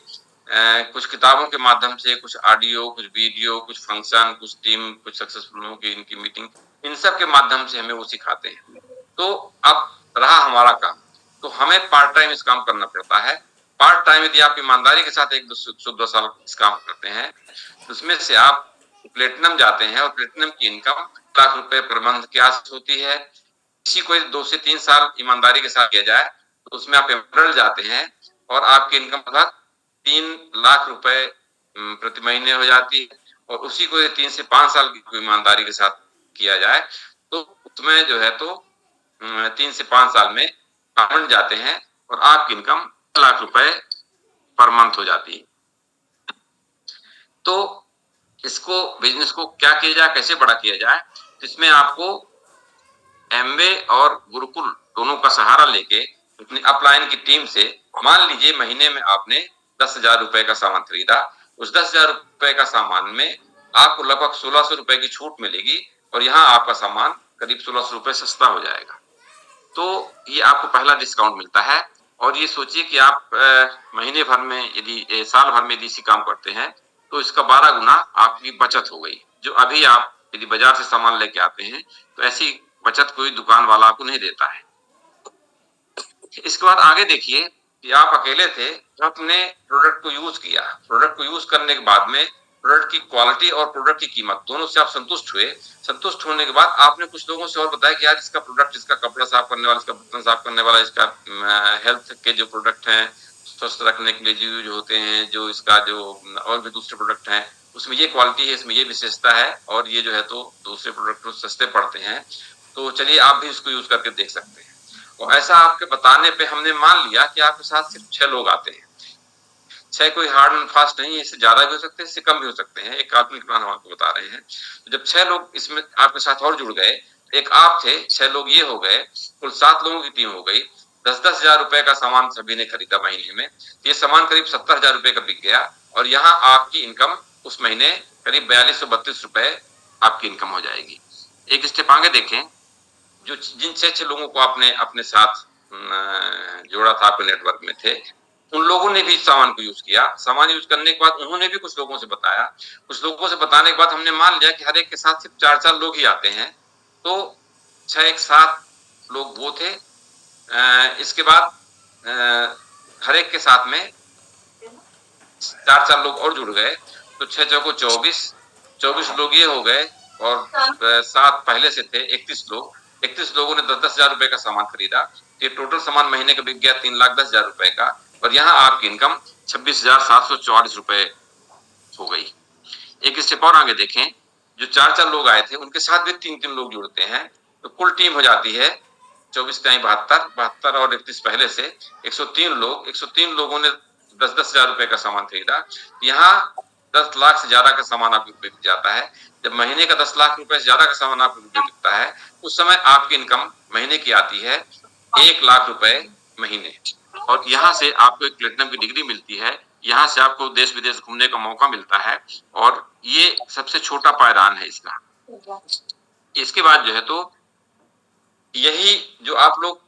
कुछ किताबों के माध्यम से, कुछ ऑडियो, कुछ वीडियो, कुछ फंक्शन, कुछ टीम, कुछ सक्सेसफुल लोगों की इनकी मीटिंग, इन सब के माध्यम से हमें वो सिखाते हैं। तो अब रहा हमारा काम, तो हमें पार्ट टाइम इस काम करना पड़ता है। पार्ट टाइम यदि आप ईमानदारी के साथ 1-2 साल इस काम करते हैं तो उसमें से आप प्लेटिनम जाते हैं, और प्लेटिनम की इनकम लाख रुपए पर मंथ के आस होती है। इसी को 2 से 3 साल ईमानदारी के साथ किया जाए तो उसमें आप एमरल जाते हैं और आपकी इनकम लगभग 3 लाख रुपए प्रति महीने हो जाती है। और उसी को 3 से 5 साल की ईमानदारी के साथ किया जाए तो उसमें जो है तो 3 से 5 साल में बन जाते हैं और आपकी इनकम लाख रुपए पर मंथ हो जाती है। तो इसको बिजनेस को क्या किया जाए, कैसे बड़ा किया जाए, तो इसमें आपको एमवे और गुरुकुल दोनों का सहारा लेके अपनी अपलाइन की टीम से, मान लीजिए महीने में आपने 10,000 रुपए का सामान खरीदा, उस 10,000 रुपए का सामान में आपको लगभग 1,600 रुपए की छूट मिलेगी और यहाँ आपका सामान करीब 1,600 रुपए सस्ता हो जाएगा। तो ये आपको पहला डिस्काउंट मिलता है। और ये सोचिए कि आप महीने भर में यदि साल भर में यदि इसी काम करते हैं तो इसका 12 गुना आपकी बचत हो गई, जो अभी आप यदि बाजार से सामान लेके आते हैं तो ऐसी बचत कोई दुकान वाला आपको नहीं देता है। इसके बाद आगे देखिए कि आप अकेले थे, आपने प्रोडक्ट को यूज किया, प्रोडक्ट को यूज करने के बाद में प्रोडक्ट की क्वालिटी और प्रोडक्ट की कीमत दोनों से आप संतुष्ट हुए। संतुष्ट होने के बाद आपने कुछ लोगों से और बताया कि यार इसका प्रोडक्ट, इसका कपड़ा साफ करने वाला, इसका बर्तन साफ करने वाला, इसका हेल्थ के जो प्रोडक्ट हैं, स्वस्थ रखने के लिए जो यूज होते हैं, जो इसका जो और भी दूसरे प्रोडक्ट हैं, उसमें ये क्वालिटी है, इसमें ये विशेषता है, और ये जो है तो दूसरे प्रोडक्ट सस्ते पड़ते हैं, तो चलिए आप भी इसको यूज करके देख सकते हैं। और ऐसा आपके बताने पे हमने मान लिया कि आपके साथ सिर्फ 6 लोग आते हैं। 6 कोई हार्ड एंड फास्ट नहीं है, इससे ज्यादा भी हो सकते हैं, इससे कम भी हो सकते हैं, एक काल्पनिक प्लान हम आपको बता रहे हैं। तो जब 6 लोग इसमें आपके साथ और जुड़ गए, एक आप थे, 6 लोग ये हो गए, कुल 7 लोगों की टीम हो गई। 10-10 हजार रुपए का सामान सभी ने खरीदा महीने में, ये सामान करीब 70,000 रुपए का बिक गया और यहाँ आपकी इनकम उस महीने करीब 4232 रुपए आपकी इनकम हो जाएगी। एक स्टेप आगे देखें, जो जिन 6 लोगों को आपने अपने साथ जोड़ा था, आपके नेटवर्क में थे, उन लोगों ने भी सामान को यूज किया। सामान यूज करने के बाद उन्होंने भी कुछ लोगों से बताया। कुछ लोगों से बताने के बाद हमने मान लिया कि हर एक के साथ सिर्फ 4-4 लोग ही आते हैं, तो 6 एक 7 लोग वो थे। इसके बाद हर एक के साथ में 4-4 लोग और जुड़ गए, तो 6 चौको 24 लोग ये हो गए, और 7 पहले से थे 31 लोग। 31 लोगों ने 10-10 हजार रुपए का सामान खरीदा। ये टोटल सामान महीने का बिक गया 3,10,000 रुपए का, और यहाँ आपकी इनकम 26,744 रुपए हो गई। एक स्टेप और आगे देखें, जो 4-4 लोग आए थे उनके साथ भी 3-3 लोग जुड़ते हैं, तो कुल टीम हो जाती है 24 तिहाई 72, 72 और 31 पहले से 103 लोग। 103 लोगों ने 10-10 हजार रुपए का सामान खरीदा। यहाँ 10 लाख से ज्यादा का सामान आपको बिक जाता है। जब महीने का 10 लाख रुपए से ज्यादा का सामान आपको बिकता है, उस समय आपकी इनकम महीने की आती है 1 लाख रुपए महीने। और यहाँ से आपको एक प्लेटिनम की डिग्री मिलती है। यहाँ से आपको देश विदेश घूमने का मौका मिलता है, और ये सबसे छोटा पायदान है इसका। इसके बाद जो है, तो यही जो आप लोग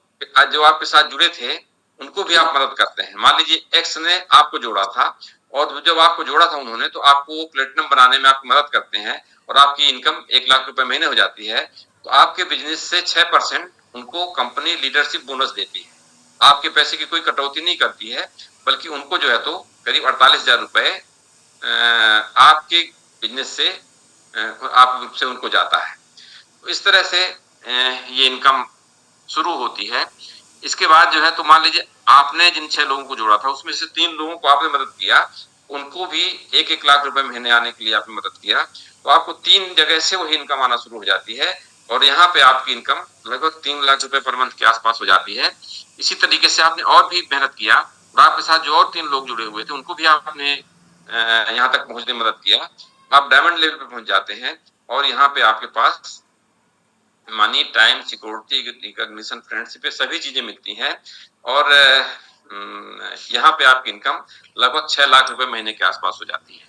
जो आपके साथ जुड़े थे, उनको भी आप मदद करते हैं। मान लीजिए एक्स ने आपको जोड़ा था, और जब आपको जोड़ा था उन्होंने, तो आपको प्लेटिनम बनाने में आपकी मदद करते हैं, और आपकी इनकम 1 लाख रुपए महीने हो जाती है। तो आपके बिजनेस से 6% उनको कंपनी लीडरशिप बोनस देती है। आपके पैसे की कोई कटौती नहीं करती है, बल्कि उनको जो है तो करीब 48,000 रुपए आपके बिजनेस से आप से उनको जाता है। तो इस तरह से ये इनकम शुरू होती है। इसके बाद जो है, तो मान लीजिए आपने जिन 6 लोगों को जोड़ा था, उसमें से 3 लोगों को आपने मदद किया, उनको भी 1-1 लाख रुपए महीने आने के लिए आपने मदद किया, तो आपको 3 जगह से वही इनकम आना शुरू हो जाती है, और यहाँ पे आपकी इनकम लगभग 3 लाख रुपए पर मंथ के आसपास हो जाती है। इसी तरीके से आपने और भी मेहनत किया, और आपके साथ जो और 3 लोग जुड़े हुए थे, उनको भी आपने यहाँ तक पहुंचने में मदद किया। आप डायमंड लेवल पे पहुंच जाते हैं, और यहाँ पे आपके पास money, time, security, recognition, friendship, ये सभी चीजें मिलती हैं, और यहाँ पे आपकी इनकम लगभग 6 लाख रुपए महीने के आसपास हो जाती है।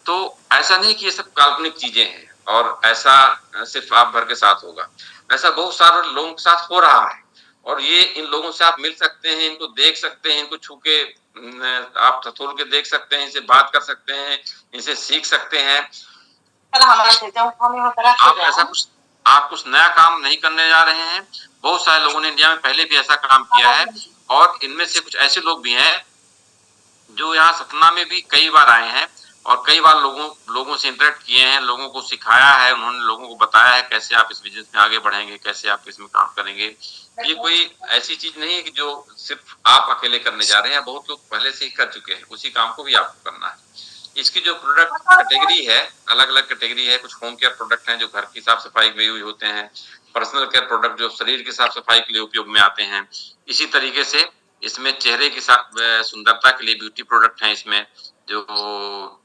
तो ऐसा नहीं कि ये सब काल्पनिक चीजें हैं, और ऐसा सिर्फ आप भर के साथ होगा। ऐसा बहुत सारे लोगों के साथ हो रहा है, और ये इन लोगों से आप मिल सकते हैं, इनको देख सकते हैं, इनको छू के आप थथोल के देख सकते हैं, इनसे बात कर सकते हैं, इनसे सीख सकते हैं। आप ऐसा कुछ आप कुछ नया काम नहीं करने जा रहे हैं। बहुत सारे लोगों ने इंडिया में पहले भी ऐसा काम किया है, और इनमें से कुछ ऐसे लोग भी हैं जो यहाँ सतना में भी कई बार आए हैं, और कई बार लोगों से इंटरेक्ट किए हैं, लोगों को सिखाया है, उन्होंने लोगों को बताया है कैसे आप इस बिजनेस में आगे बढ़ेंगे, कैसे आप इसमें काम करेंगे। ये कोई ऐसी चीज नहीं है कि जो सिर्फ आप अकेले करने जा रहे हैं, बहुत लोग पहले से ही कर चुके हैं, उसी काम को भी आपको करना है। इसकी जो प्रोडक्ट कैटेगरी है, अलग अलग कैटेगरी है। कुछ होम केयर प्रोडक्ट हैं जो घर की साफ सफाई में यूज होते हैं, पर्सनल केयर प्रोडक्ट जो शरीर की साफ सफाई के लिए उपयोग में आते हैं। इसी तरीके से इसमें चेहरे की सुंदरता के लिए ब्यूटी प्रोडक्ट हैं इसमें, जो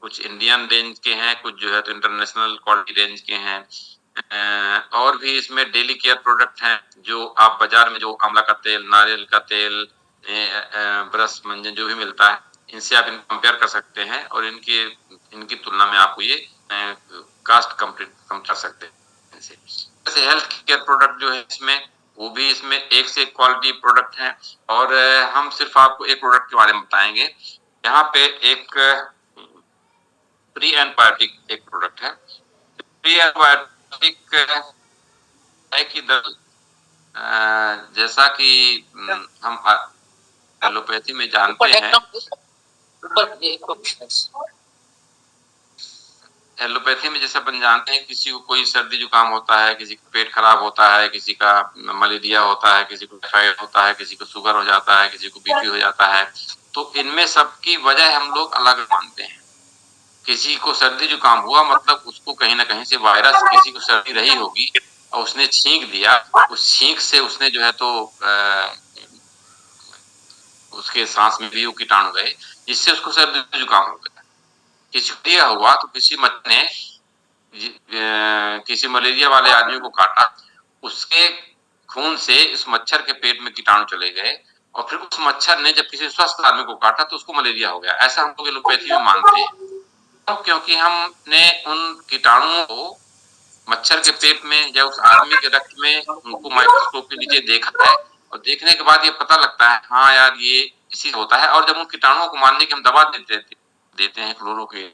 कुछ इंडियन रेंज के हैं, कुछ जो है तो इंटरनेशनल क्वालिटी रेंज के हैं। और भी इसमें डेली केयर प्रोडक्ट हैं, जो आप बाजार में जो आंवला का तेल, नारियल का तेल, ब्रश, मंजन जो भी मिलता है, इनसे आप इनको कंपेयर कर सकते हैं, और इनकी तुलना में आपको ये कास्ट कम कर सकते हैं इनसे। जैसे हेल्थ केयर प्रोडक्ट जो है इसमें, वो भी इसमें एक से एक क्वालिटी प्रोडक्ट है, और हम सिर्फ आपको एक प्रोडक्ट के बारे में बताएंगे। यहाँ पे एक प्री एंटीबायोटिक एक प्रोडक्ट है। प्री एंटीबायोटिक है कि जैसा कि हम एलोपैथी में जानते हैं, एलोपैथी में जैसे अपन जानते हैं, किसी को कोई सर्दी जुकाम होता है, किसी का पेट खराब होता है, किसी का मलेरिया होता है, किसी को टाइफाइड होता है, किसी को शुगर हो जाता है, किसी को बीपी हो जाता है, तो इनमें सबकी वजह हम लोग अलग मानते हैं। किसी को सर्दी जुकाम हुआ मतलब उसको कहीं ना कहीं से वायरस, किसी को सर्दी रही होगी और उसने छींक दिया, उस छींक से उसने जो है तो उसके सांस में भी वो कीटाणु गए, जिससे उसको सर्दी जुकाम हो गया। किसी को दिया हुआ तो किसी मच्छर ने किसी मलेरिया वाले आदमी को काटा, उसके खून से इस मच्छर के पेट में कीटाणु चले गए, और फिर उस मच्छर ने जब किसी स्वस्थ आदमी को काटा तो उसको मलेरिया हो गया। ऐसा हम लोग एलोपैथी में मानते हैं, तो क्योंकि हमने उन कीटाणुओं को मच्छर के पेट में या उस आदमी के रक्त में उनको माइक्रोस्कोप के नीचे देखा है, और देखने के बाद ये पता लगता है हाँ यार ये इसी होता है, और जब उन कीटाणुओं को मारने की हम दवा देते हैं क्लोरोक्विन,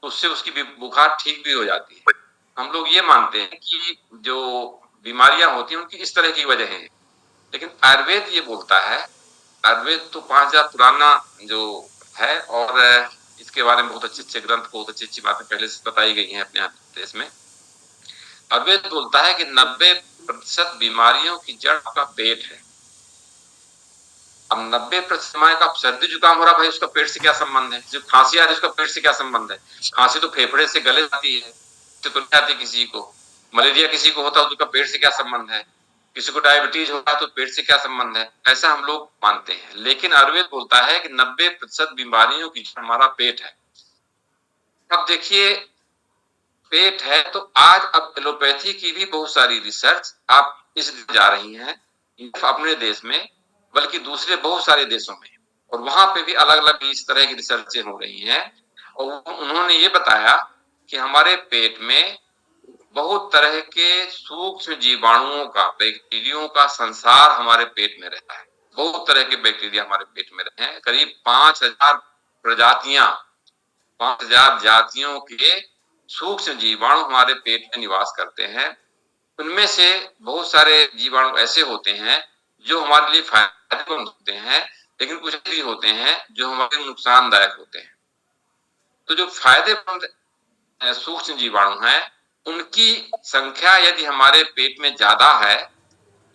तो उससे उसकी बुखार ठीक भी हो जाती है। हम लोग ये मानते हैं कि जो बीमारियां होती हैं उनकी इस तरह की वजह है, लेकिन आयुर्वेद ये बोलता है, आयुर्वेद तो 5000 पुराना जो है, और इसके बारे में बहुत अच्छे ग्रंथ, बहुत अच्छी बातें पहले से बताई गई हैं अपने देश में। आयुर्वेद बोलता है कि 90% बीमारियों की जड़ आपका पेट है। अब 90% बीमारी का सर्दी जुकाम हो रहा, भाई उसका पेट से क्या संबंध है? जो खांसी आ रही है उसका पेट से क्या संबंध है? खांसी तो फेफड़े से गले जाती है, तो नहीं आती किसी को। मलेरिया किसी को होता है, उसका पेट से क्या संबंध है? किसी को डायबिटीज हो रहा है तो पेट से क्या संबंध है? ऐसा हम लोग मानते हैं, लेकिन आयुर्वेद बोलता है कि 90% बीमारियों की हमारा पेट है। अब देखिए, पेट है तो आज अब एलोपैथी की भी बहुत सारी रिसर्च आप इस जा रही हैं, अपने देश में बल्कि दूसरे बहुत सारे देशों में, और वहां पे भी अलग अलग इस तरह की रिसर्चें हो रही हैं। और उन्होंने ये बताया कि हमारे पेट में बहुत तरह के सूक्ष्म जीवाणुओं का, बैक्टीरियो का संसार हमारे पेट में रहता है। बहुत तरह के बैक्टीरिया हमारे पेट में रहते हैं, करीब 5000 प्रजातियां, 5000 जातियों के सूक्ष्म जीवाणु हमारे पेट में निवास करते हैं। उनमें से बहुत सारे जीवाणु ऐसे होते हैं जो हमारे लिए फायदेमंद होते हैं, लेकिन कुछ भी होते हैं जो हमारे लिए नुकसानदायक होते हैं। तो जो फायदेमंद सूक्ष्म जीवाणु हैं, उनकी संख्या यदि हमारे पेट में ज्यादा है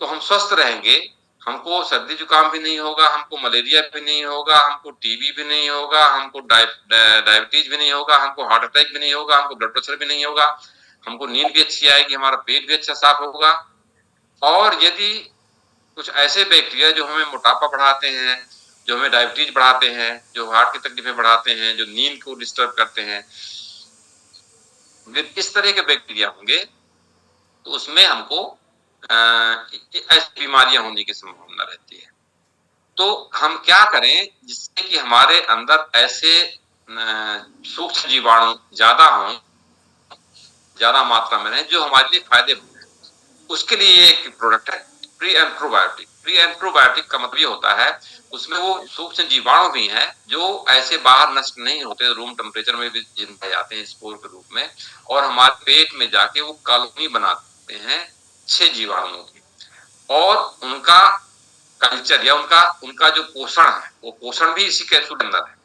तो हम स्वस्थ रहेंगे, हमको सर्दी जुकाम भी नहीं होगा, हमको मलेरिया भी नहीं होगा, हमको टीबी भी नहीं होगा, हमको डायबिटीज भी नहीं होगा, हमको हार्ट अटैक भी नहीं होगा, हमको ब्लड प्रेशर भी नहीं होगा, हमको नींद भी अच्छी आएगी, हमारा पेट भी अच्छा साफ होगा। और यदि कुछ ऐसे बैक्टीरिया जो हमें मोटापा बढ़ाते हैं, जो हमें डायबिटीज बढ़ाते हैं, जो हार्ट की तकलीफें बढ़ाते हैं, जो नींद को डिस्टर्ब करते हैं, इस तरह के बैक्टीरिया होंगे तो उसमें हमको ऐसी बीमारियां होने की संभावना रहती है। तो हम क्या करें जिससे कि हमारे अंदर ऐसे सूक्ष्म जीवाणु ज्यादा हों, ज्यादा मात्रा में रहें, जो हमारे लिए फायदेमंद है। उसके लिए एक प्रोडक्ट है प्री एंट्रोबायोटिक। प्री एंट्रोबायोटिक का मतलब ये होता है उसमें वो सूक्ष्म जीवाणु भी हैं जो ऐसे बाहर नष्ट नहीं होते, रूम टेम्परेचर में भी जिंदा जाते हैं स्पोर के रूप में, और हमारे पेट में जाके वो कॉलोनी बनाते हैं अच्छे जीवाणुओं की, और उनका कल्चर या उनका जो पोषण है वो पोषण भी इसी कैप्सूल के अंदर है।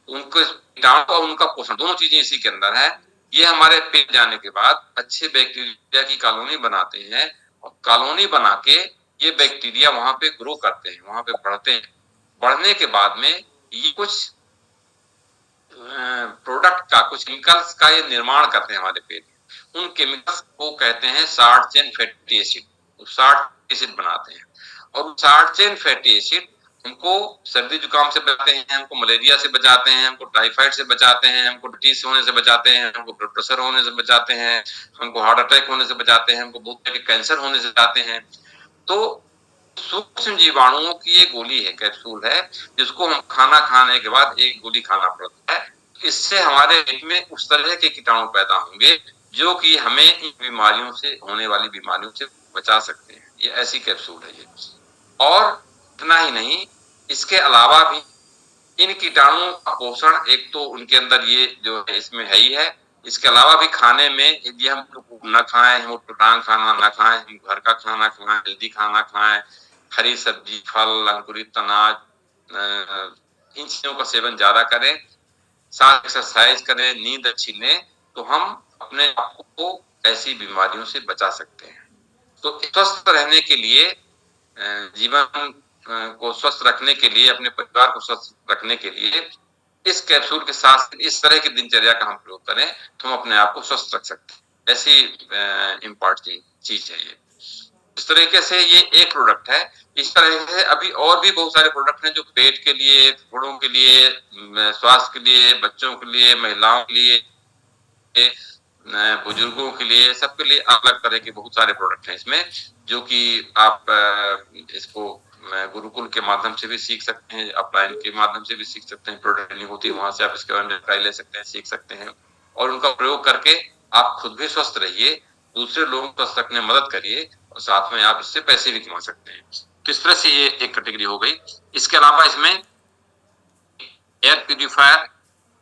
उनको कीटाणु और उनका पोषण दोनों चीजें इसी के अंदर है। ये हमारे पेट जाने के बाद अच्छे बैक्टीरिया की कॉलोनी बनाते हैं, और कॉलोनी बना के ये बैक्टीरिया वहां पे ग्रो करते हैं, वहां पे बढ़ते हैं। बढ़ने के बाद में ये कुछ प्रोडक्ट का, कुछ केमिकल्स का ये निर्माण करते हैं हमारे पेट में। उन केमिकल्स को कहते हैं short chain fatty acid. Short acid बनाते हैं, और शॉर्ट चेन फैटी एसिड हमको सर्दी जुकाम से बचाते हैं, हमको मलेरिया से बचाते हैं, हमको टाइफाइड से बचाते हैं, हमको डायबिटीज होने से बचाते हैं, हमको ब्लड प्रेशर होने से बचाते हैं, हमको हार्ट अटैक होने से बचाते हैं, हमको बहुत तरह के कैंसर होने से बचाते हैं। तो सूक्ष्म जीवाणुओं की एक गोली है, कैप्सूल है, जिसको हम खाना खाने के बाद एक गोली खाना पड़ता है। इससे हमारे पेट में उस तरह के कीटाणु पैदा होंगे जो कि हमें इन बीमारियों से, होने वाली बीमारियों से बचा सकते हैं। ये ऐसी कैप्सूल है ये। और इतना ही नहीं, इसके अलावा भी इन कीटाणुओं का पोषण एक तो उनके अंदर ये जो है इसमें है ही है, इसके अलावा भी खाने में यदि हम न खाएं, हम उटपटांग खाना न खाएं, हम घर का खाना खाएं, हेल्दी खाना खाएं, हरी सब्जी, फल, अंकुरित अनाज, इन चीजों का सेवन ज्यादा करें, साथ एक्सरसाइज करें, नींद अच्छी लें, तो हम अपने आप को ऐसी बीमारियों से बचा सकते हैं। तो स्वस्थ रहने के लिए, जीवन को स्वस्थ रखने के लिए, अपने परिवार को स्वस्थ रखने के लिए इस कैप्सूल के साथ इस तरह की दिनचर्या का हम प्रयोग करें तो हम अपने आप को स्वस्थ रख सकते हैं। ऐसी इम्पोर्टेंट चीज है ये। इस तरीके से ये एक प्रोडक्ट है। इस तरह से अभी और भी बहुत सारे प्रोडक्ट हैं जो पेट के लिए, बड़ों के लिए, स्वास्थ्य के लिए, बच्चों के लिए, महिलाओं के लिए, बुजुर्गों के लिए, सबके लिए अलग तरह के बहुत सारे प्रोडक्ट हैं इसमें, जो कि आप इसको गुरुकुल के माध्यम से भी सीख सकते हैं, अपलाइन के माध्यम से भी सीख सकते हैं, प्रोडक्ट ट्रेनिंग होती है वहां से आप इसके बारे में ट्राई ले सकते हैं, सीख सकते हैं और उनका प्रयोग करके आप खुद भी स्वस्थ रहिए, दूसरे लोगों को स्वस्थ रखने में मदद करिए और साथ में आप इससे पैसे भी कमा सकते हैं। तो इस तरह से ये एक कैटेगरी हो गई। इसके अलावा इसमें एयर प्यूरिफायर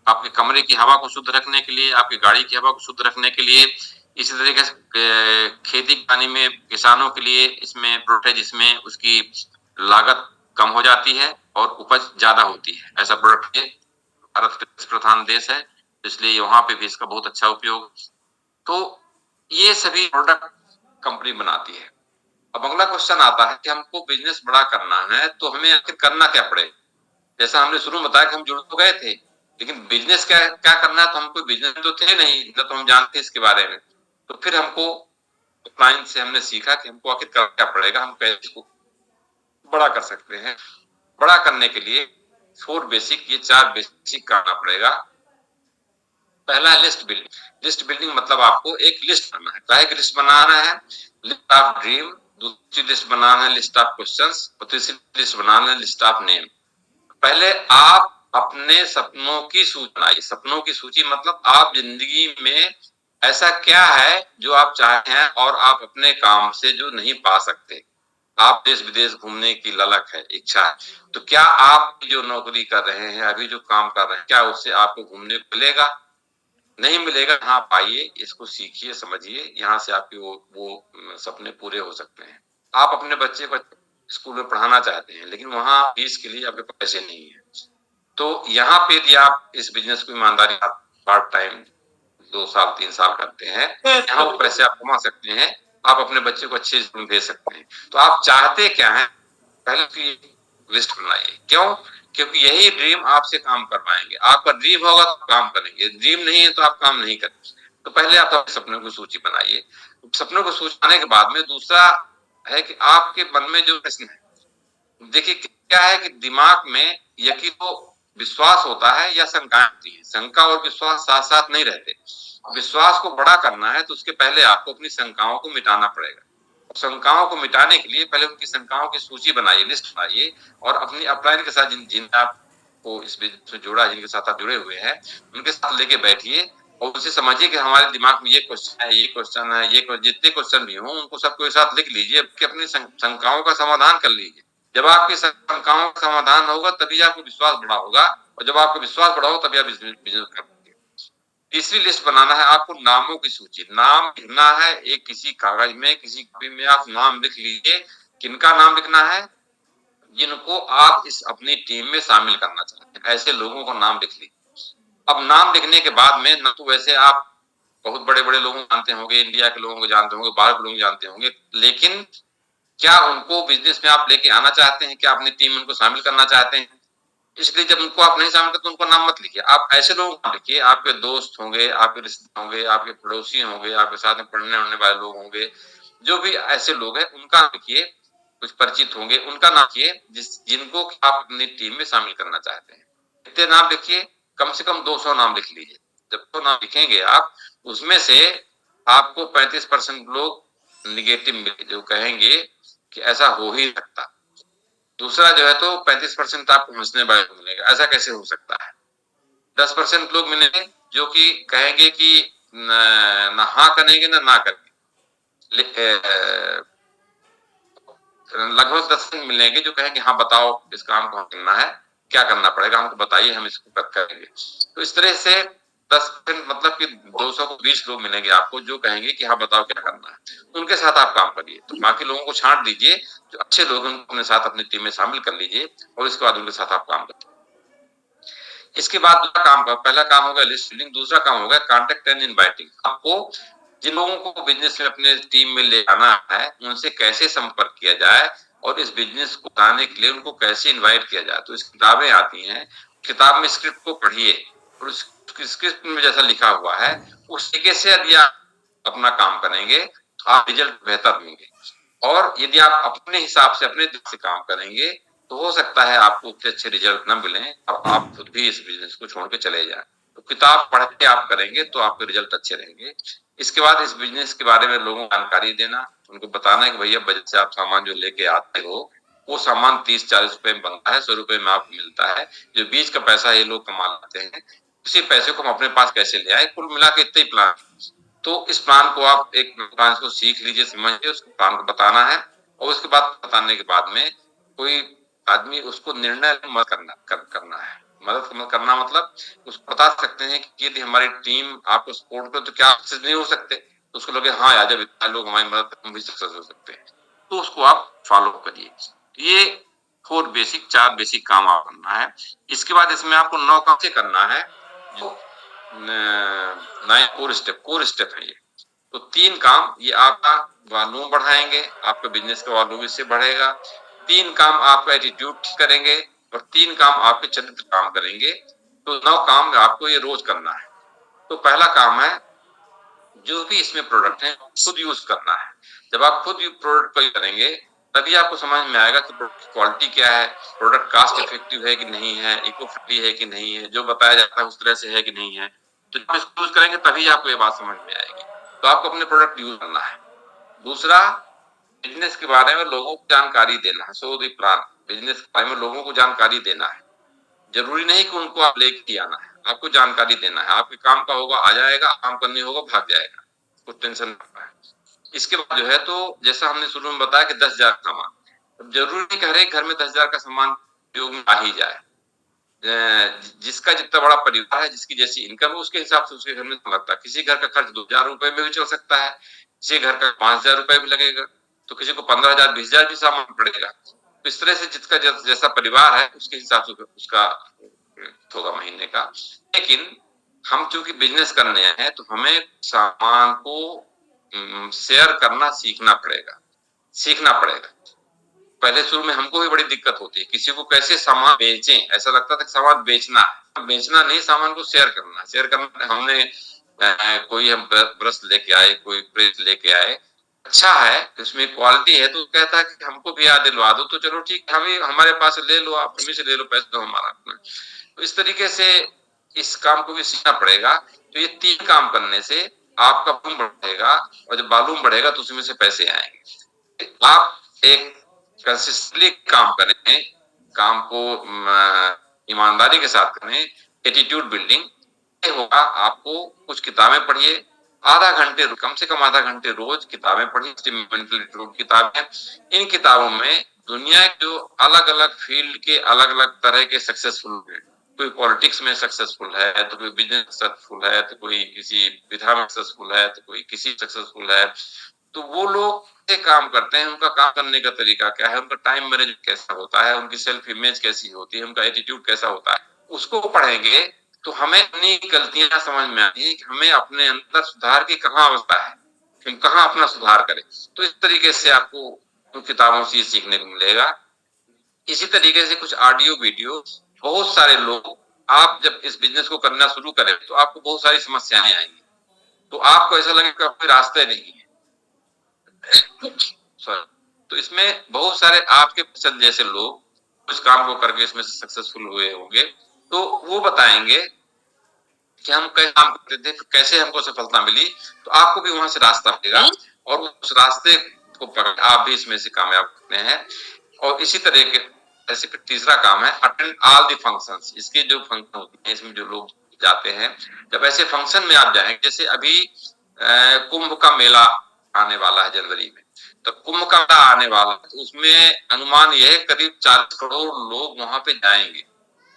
आपके कमरे की हवा को शुद्ध रखने के लिए, आपकी गाड़ी की हवा को शुद्ध रखने के लिए, इसी तरीके से खेती पानी में किसानों के लिए इसमें प्रोडक्ट है जिसमें उसकी लागत कम हो जाती है और उपज ज्यादा होती है। ऐसा प्रोडक्ट है, भारत कृषि प्रधान देश है, इसलिए वहां पे भी इसका बहुत अच्छा उपयोग। तो ये सभी प्रोडक्ट कंपनी बनाती है। अब अगला क्वेश्चन आता है कि हमको बिजनेस बड़ा करना है तो हमें आखिर करना क्या पड़ेगा। जैसा हमने शुरू में बताया कि हम जुड़ तो गए थे, लेकिन बिजनेस क्या क्या करना है, तो हम कोई बिजनेस तो थे नहीं, न तो हम जानते इसके बारे में। तो फिर हमको क्लाइंट से हमने सीखा कि हमको आखिर करना क्या पड़ेगा, हम कैसे इसको बड़ा कर सकते हैं। बड़ा करने के लिए ये 4 बेसिक करना पड़ेगा। पहला है लिस्ट बिल्डिंग। लिस्ट बिल्डिंग मतलब आपको एक लिस्ट बनाना है। क्या लिस्ट बनाना है? List of dream. दूसरी लिस्ट बनाना है लिस्ट ऑफ क्वेश्चंस और तीसरी लिस्ट बनाना है लिस्ट ऑफ नेम। पहले आप अपने सपनों की सूची बनाइए। सपनों की सूची मतलब आप जिंदगी में ऐसा क्या है जो आप चाहते हैं और आप अपने काम से जो नहीं पा सकते। आप देश विदेश घूमने की ललक है, इच्छा है, तो क्या आप जो नौकरी कर रहे हैं, अभी जो काम कर रहे हैं, क्या उससे आपको घूमने को मिलेगा? नहीं मिलेगा। हाँ, आइए, इसको सीखिए, समझिए, यहाँ से आपके वो सपने पूरे हो सकते हैं। आप अपने बच्चे को स्कूल में पढ़ाना चाहते हैं, लेकिन वहां फीस के लिए आपके पास पैसे नहीं है, तो यहाँ पे यदि आप इस बिजनेस को ईमानदारी पार्ट टाइम 2 साल 3 साल करते हैं, यहाँ वो पैसे आप कमा सकते हैं, आप अपने बच्चे को अच्छे स्कूल में भेज सकते हैं। तो आप चाहते क्या हैं, पहले की लिस्ट बनाइए। क्यों? क्योंकि यही ड्रीम आपसे काम करवाएंगे। आपका ड्रीम होगा तो काम करेंगे, ड्रीम नहीं है तो आप काम नहीं करेंगे। तो पहले आप अपने सपनों की सूची बनाइए। सपनों को सूचना के बाद में दूसरा है कि आपके मन में जो प्रश्न है, देखिए क्या है कि दिमाग में यकी तो विश्वास होता है या शंकाएं होती है। शंका और विश्वास साथ साथ नहीं रहते। विश्वास को बड़ा करना है तो उसके पहले आपको अपनी शंकाओं को मिटाना पड़ेगा। शंकाओं को मिटाने के लिए पहले उनकी शंकाओं की सूची बनाइए, लिस्ट बनाइए और अपनी अपलाइन के साथ जिन आपको इस बिजनेस में जोड़ा, जिनके साथ आप जुड़े हुए हैं, उनके साथ लेके बैठिए और उनसे समझिए कि हमारे दिमाग में ये क्वेश्चन है, ये क्वेश्चन है, ये जितने क्वेश्चन भी हों उनको सबको एक साथ लिख लीजिए कि अपनी शंकाओं का समाधान कर लीजिए। जब आपकी शंकाओं का समाधान होगा तभी आपको विश्वास बड़ा होगा और जब आपको विश्वास बड़ा होगा तभी आप बिजनेस कर पाएंगे। तीसरी लिस्ट बनाना है आपको नामों की सूची। नाम लिखना है एक किसी कागज में, किसी कॉपी में आप नाम लिख लीजिए। किनका नाम लिखना है? जिनको आप इस अपनी टीम में शामिल करना चाहते हैं, ऐसे लोगों को नाम लिख लीजिए। अब नाम लिखने के बाद में न तो वैसे आप बहुत बड़े बड़े लोगों को जानते होंगे, इंडिया के लोगों को जानते होंगे, बाहर के लोग जानते होंगे, लेकिन क्या उनको बिजनेस में आप लेके आना चाहते हैं? क्या अपनी टीम में उनको शामिल करना चाहते हैं? इसलिए जब उनको आप नहीं शामिल करते तो उनको नाम मत लिखिए। आप ऐसे लोगों को लिखिए, आपके दोस्त होंगे, आपके रिश्तेदार होंगे, आपके पड़ोसी होंगे, आपके साथ में पढ़ने उड़ने वाले लोग होंगे, जो भी ऐसे लोग हैं उनका लिखिए। कुछ परिचित होंगे उनका नाम लिखिए जिनको आप अपनी टीम में शामिल करना चाहते हैं। कितने नाम लिखिए? कम से कम 200 नाम लिख लीजिए। जब 200 नाम लिखेंगे आप, उसमें से आपको 35% लोग निगेटिव मिले, जो कहेंगे कि ऐसा हो ही सकता। दूसरा जो है तो 35% आपको हंसने वाले मिलेगा, ऐसा कैसे हो सकता है। 10% लोग मिलेंगे जो कि कहेंगे कि न हाँ करेंगे ना करेंगे। लगभग 10 मिलेंगे जो कहेंगे हाँ बताओ इस काम को करना है, क्या करना पड़ेगा हमको बताइए, हम इसको करेंगे। तो इस तरह से 10% मतलब कि 200 को 20 लोग मिलेंगे आपको जो कहेंगे कि हाँ बताओ क्या करना है, उनके साथ आप काम करिए। तो बाकी लोगों को छांट दीजिए, जो अच्छे लोग हैं उनको अपने साथ अपनी टीम में शामिल कर लीजिए और इसके बाद उनके साथ आप काम करिए। इसके बाद दूसरा काम का पहला काम होगा लिस्ट बिल्डिंग, दूसरा काम होगा कॉन्टेक्ट एंड इनवाइटिंग। आपको जिन लोगों को बिजनेस में अपने टीम में ले आना है उनसे कैसे संपर्क किया जाए और इस बिजनेस को बताने के लिए उनको कैसे इनवाइट किया जाए। तो इस किताबें आती हैं, किताब में स्क्रिप्ट को पढ़िए और उस स्क्रिप्ट में जैसा लिखा हुआ है उस तरीके से यदि आप अपना काम करेंगे तो आप रिजल्ट बेहतर देंगे। और यदि आप अपने हिसाब से अपने दिल से काम करेंगे तो हो सकता है आपको उतने अच्छे रिजल्ट न मिले और आप खुद भी इस बिजनेस को छोड़ के चले जाएं। तो किताब पढ़ के आप करेंगे तो आपके रिजल्ट अच्छे रहेंगे। इसके बाद इस बिजनेस के बारे में लोगों को जानकारी देना, उनको बताना है कि भैया बजट से आप सामान जो लेके आते हो वो सामान 30-40 रुपए में बनता है, 100 रुपए में आपको मिलता है। जो बीच का पैसा ये लोग कमा लेते हैं, उसी पैसे को हम अपने पास कैसे ले आए, कुल मिला के इतने ही प्लान। तो इस प्लान को आप एक प्लान को सीख लीजिए, समझिए, उसको प्लान को बताना है, और उसके बाद बताने के बाद में कोई आदमी उसको निर्णय मत करना है। मदद करना मतलब उसको बता सकते हैं कि यदि हमारी टीम आपको सपोर्ट करे तो क्या सक्सेस नहीं हो सकते, तो उसको लगे हाँ यार जब इतना लोग हमारी मदद करें हम भी सक्सेस हो सकते हैं, तो उसको आप फॉलो करिए। ये 4 बेसिक काम आप करना है। इसके बाद इसमें आपको 9 काम से करना है, जो 9 कोर स्टेप है ये। तो 3 काम ये आपका वॉल्यूम बढ़ाएंगे, आपका बिजनेस का वॉल्यूम इससे बढ़ेगा। 3 काम आपका एटीट्यूड करेंगे, और 3 काम आपके चरित्र काम करेंगे। तो 9 काम आपको ये रोज करना है। तो पहला काम है, जो भी इसमें प्रोडक्ट है खुद यूज करना है। जब आप खुद प्रोडक्ट को करेंगे तभी आपको समझ में आएगा कि प्रोडक्ट की क्वालिटी क्या है, प्रोडक्ट कास्ट इफेक्टिव है कि नहीं है, इको फ्रेंडली है कि नहीं है, जो बताया जाता है उस तरह से है कि नहीं है। तो जब इसको यूज करेंगे तभी आपको ये बात समझ में आएगी। तो आपको अपने प्रोडक्ट यूज करना है। दूसरा, बिजनेस के बारे में लोगों को जानकारी देना है। सो दी प्लान, बिजनेस के बारे में लोगों को जानकारी देना है। जरूरी नहीं कि उनको आप लेके आना है, आपको जानकारी देना है। आपके काम का होगा आ जाएगा, काम करनी होगा भाग जाएगा, कुछ टेंशन नहीं है। इसके बाद जो है, तो जैसा हमने शुरू में बताया कि 10,000 सामान, अब जरूरी नहीं कि हर एक घर में 10,000 का सामान उपयोग में आ ही जाए। जिसका जितना बड़ा परिवार है, जिसकी जैसी इनकम है, उसके हिसाब से उसके घर में लगता है। किसी घर का खर्च 2,000 रुपए में भी चल सकता है, किसी घर का 5,000 रुपए भी लगेगा, तो किसी को 15,000 20,000 भी सामान पड़ेगा। तो इस तरह से जिसका जैसा परिवार है उसके हिसाब से उसका होगा महीने का। लेकिन हम चूंकि बिजनेस करने हैं तो हमें सामान को शेयर करना सीखना पड़ेगा। पहले शुरू में हमको भी बड़ी दिक्कत होती है, किसी को कैसे सामान बेचें, ऐसा लगता था कि सामान बेचना नहीं, सामान को शेयर करना। हमने कोई हम ब्रश लेके आए, कोई प्रेस लेके आए, अच्छा है इसमें क्वालिटी है, तो कहता है कि हमको भी याद दिलवा दो, तो चलो ठीक, हमें हमारे पास ले लो, आप हमें से ले लो, पैसे दो हमारा अपना। तो इस तरीके से इस काम को भी सीखना पड़ेगा। तो ये 3 काम करने से आपका वॉल्यूम बढ़ेगा, और जब वॉल्यूम बढ़ेगा तो उसमें से पैसे आएंगे। आप एक कंसिस्टेंटली काम करें, काम को ईमानदारी के साथ करें, एटीट्यूड बिल्डिंग होगा। आपको कुछ किताबें पढ़िए, आधा घंटे, कम से कम आधा घंटे रोज किताबें पढ़िए, मेंटल किताबें। इन किताबों में दुनिया के जो अलग अलग फील्ड के अलग अलग तरह के सक्सेसफुल है, कोई पॉलिटिक्स में सक्सेसफुल है, तो कोई बिजनेस सक्सेसफुल है, तो कोई किसी विधा में सक्सेसफुल है, तो कोई किसी सक्सेसफुल है। तो वो लोग कैसे काम करते हैं, उनका काम करने का तरीका क्या है, उनका टाइम मैनेजमेंट कैसा होता है, उनकी सेल्फ इमेज कैसी होती है, उनका एटीट्यूड कैसा होता है, उसको पढ़ेंगे तो हमें अपनी गलतियां समझ में आती है कि हमें अपने अंदर सुधार की कहाँ अवस्था है, हम कहाँ अपना सुधार करें। तो इस तरीके से आपको उन किताबों से सीखने को मिलेगा। इसी तरीके से कुछ ऑडियो वीडियो, बहुत सारे लोग, आप जब इस बिजनेस को करना शुरू करें तो आपको बहुत सारी समस्याएं आएंगी, तो आपको ऐसा लगेगा कोई रास्ता नहीं है। सॉरी। तो इसमें बहुत सारे आपके पसंद जैसे लोग उस काम को करके इसमें सक्सेसफुल हुए होंगे, तो वो बताएंगे कि हम कैसे काम करते थे, कैसे हमको सफलता मिली। तो आपको भी वहां से रास्ता मिलेगा, और उस रास्ते को पकड़ आप भी इसमें से कामयाब करते हैं। और इसी तरह के ऐसे फिर तीसरा काम है, अटेंड ऑल द फंक्शंस। इसके जो फंक्शन होते हैं, इसमें जो लोग जाते हैं, जब ऐसे फंक्शन में आप जाएंगे, जैसे अभी कुंभ का मेला आने वाला है जनवरी में, तो कुंभ का मेला आने वाला है, तो उसमें अनुमान यह है करीब 40 करोड़ लोग वहां पे जाएंगे।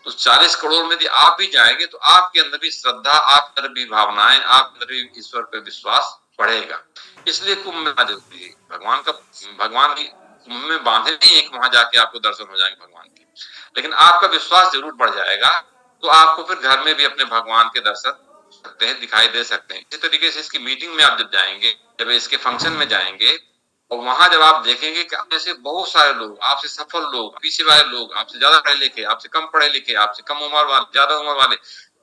तो 40 करोड़ में यदि आप भी जाएंगे तो आपके अंदर भी श्रद्धा, आपके अंदर भी भावनाएं, आपके अंदर भी ईश्वर पे विश्वास बढ़ेगा। इसलिए कुंभ मेला जरूरी है। भगवान की कुंभ में बांधे नहीं है कि वहां जाके आपको दर्शन हो जाएंगे भगवान के, लेकिन आपका विश्वास जरूर बढ़ जाएगा। तो आपको फिर घर में भी अपने भगवान के दर्शन सकते हैं, दिखाई दे सकते हैं। इसी तरीके से इसकी मीटिंग में आप जब जाएंगे, जब इसके फंक्शन में जाएंगे, और वहां जब आप देखेंगे कि ऐसे बहुत सारे लोग, आपसे सफल लोग, पीछे वाले लोग, आपसे ज्यादा पढ़े लिखे, आपसे कम पढ़े लिखे, आपसे कम उम्र वाले, ज्यादा उम्र वाले,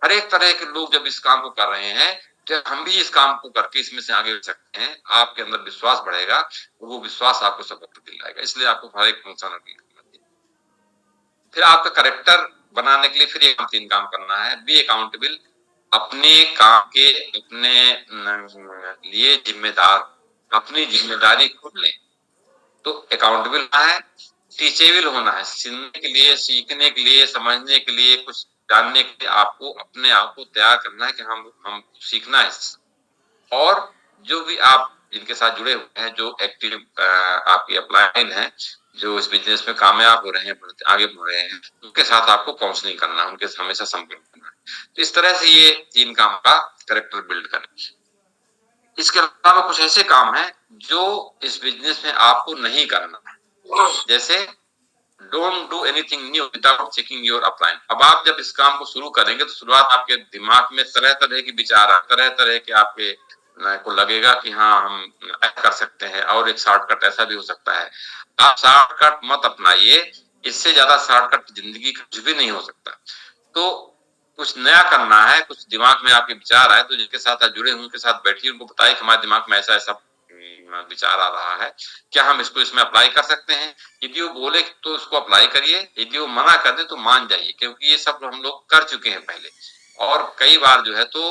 हर एक तरह के लोग जब इस काम को कर रहे हैं, तो हम भी इस काम को करके इसमें से आगे बढ़ सकते हैं। आपके अंदर विश्वास बढ़ेगा, वो विश्वास आपको सफलता दिलाएगा। इसलिए आपको हर एक फंक्शन अटेंड करना चाहिए। फिर आपका करेक्टर बनाने के लिए फिर 3 काम करना है। बी अकाउंटेबल, अपने काम के अपने लिए जिम्मेदार, अपनी जिम्मेदारी खुद लें। तो अकाउंटेबल है, टीचेबल होना है, सुनने के लिए, सीखने के लिए, समझने के लिए, कुछ जानने के लिए आपको अपने आप को तैयार करना है कि हम सीखना है। और जो भी आप जिनके साथ जुड़े हुए हैं, जो एक्टिव आपकी अपलाइन है, जो इस बिजनेस में कामयाब हो रहे हैं, आगे बढ़ रहे हैं, उनके साथ आपको काउंसलिंग करना है, उनके हमेशा संपर्क करना है। तो इस तरह से ये 3 काम का कैरेक्टर बिल्ड करें। इसके अलावा कुछ ऐसे काम हैं जो इस बिजनेस में आपको नहीं करना है, जैसे don't do anything new without checking your upline. अब आप जब इस काम को शुरू करेंगे तो शुरुआत आपके दिमाग में तरह तरह के विचार, तरह तरह के आपके को लगेगा कि हाँ हम ऐसा कर सकते हैं, और एक शॉर्टकट ऐसा भी हो सकता है। आप शॉर्टकट मत अपनाइए, इससे ज्यादा शॉर्टकट जिंदगी कुछ भी नहीं हो सकता। तो कुछ नया करना है, कुछ दिमाग में आपके विचार आए तो जिनके साथ आप जुड़े हैं उनके साथ बैठिए, उनको बताइए कि हमारे दिमाग में ऐसा ऐसा विचार आ रहा है, क्या हम इसको इसमें अप्लाई कर सकते हैं। यदि वो बोले तो उसको अप्लाई करिए, यदि वो मना कर दे तो मान जाइए, क्योंकि ये सब हम लोग कर चुके हैं पहले। और कई बार जो है तो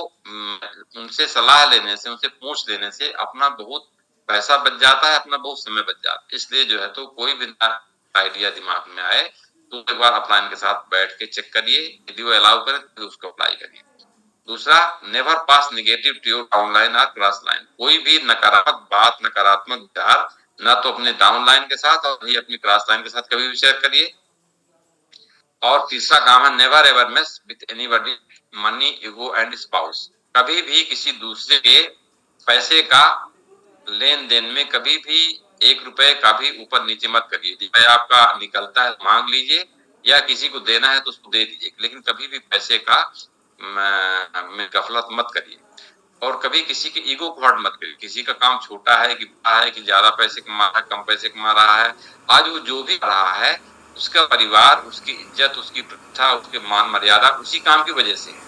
उनसे सलाह लेने से, उनसे पूछ लेने से अपना बहुत पैसा बच जाता है, अपना बहुत समय बच जाता है। इसलिए जो है तो कोई भी आइडिया दिमाग में आए तो एक बार अपलाइन के साथ बैठ के चेक करिए, यदि वो अलाउ करे तो उसको अप्लाई करिए। दूसरा, never pass negative to your downline और क्रॉस लाइन। कोई भी नकारात्मक बात, नकारात्मक विचार ना तो अपने डाउनलाइन के साथ और नहीं अपनी क्रॉस लाइन के साथ कभी भी शेयर करिए। और तीसरा काम है never ever mess with anybody money, ego and spouse. कभी भी किसी दूसरे के पैसे का लेन देन में कभी भी 1 रुपए का भी ऊपर नीचे मत करिए। रुपए आपका निकलता है मांग लीजिए, या किसी को देना है तो उसको दे दीजिए, लेकिन कभी भी पैसे का में गफलत मत करिए। और कभी किसी के ईगो को हर्ट मत करिए। किसी का काम छोटा है कि बड़ा है, कि ज्यादा पैसे कमा रहा है, कम पैसे कमा रहा है, आज वो जो भी कर रहा है उसका परिवार, उसकी इज्जत, उसकी प्रतिष्ठा, उसके मान मर्यादा उसी काम की वजह से है।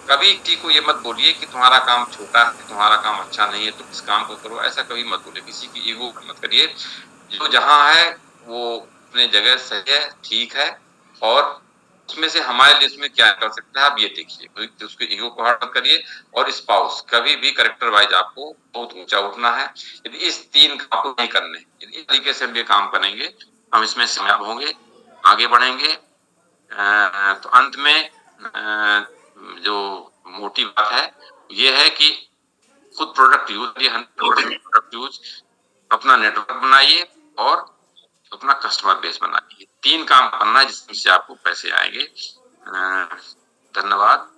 कभी किसी को ये मत बोलिए कि तुम्हारा काम छोटा है, तुम्हारा काम अच्छा नहीं है, तुम इस काम को करो, ऐसा कभी मत बोलिए। किसी की ईगो मत करिए। जो जहां है वो अपने जगह सही है, ठीक है, और उसमें से हमारे लिए उसमें क्या कर सकता है आप ये देखिए, तो उसके ईगो को हर्ट मत करिए। और स्पाउस, कभी भी कैरेक्टर वाइज आपको बहुत ऊंचा उठना है। यदि इस 3 काम को नहीं करने, यदि इस तरीके से हम ये काम करेंगे हम इसमें कामयाब होंगे, आगे बढ़ेंगे। तो अंत में जो मोटी बात है ये है कि खुद प्रोडक्ट यूज, 100% प्रोडक्ट यूज, अपना नेटवर्क बनाइए और अपना कस्टमर बेस बनाइए। 3 काम करना है जिससे आपको पैसे आएंगे। धन्यवाद।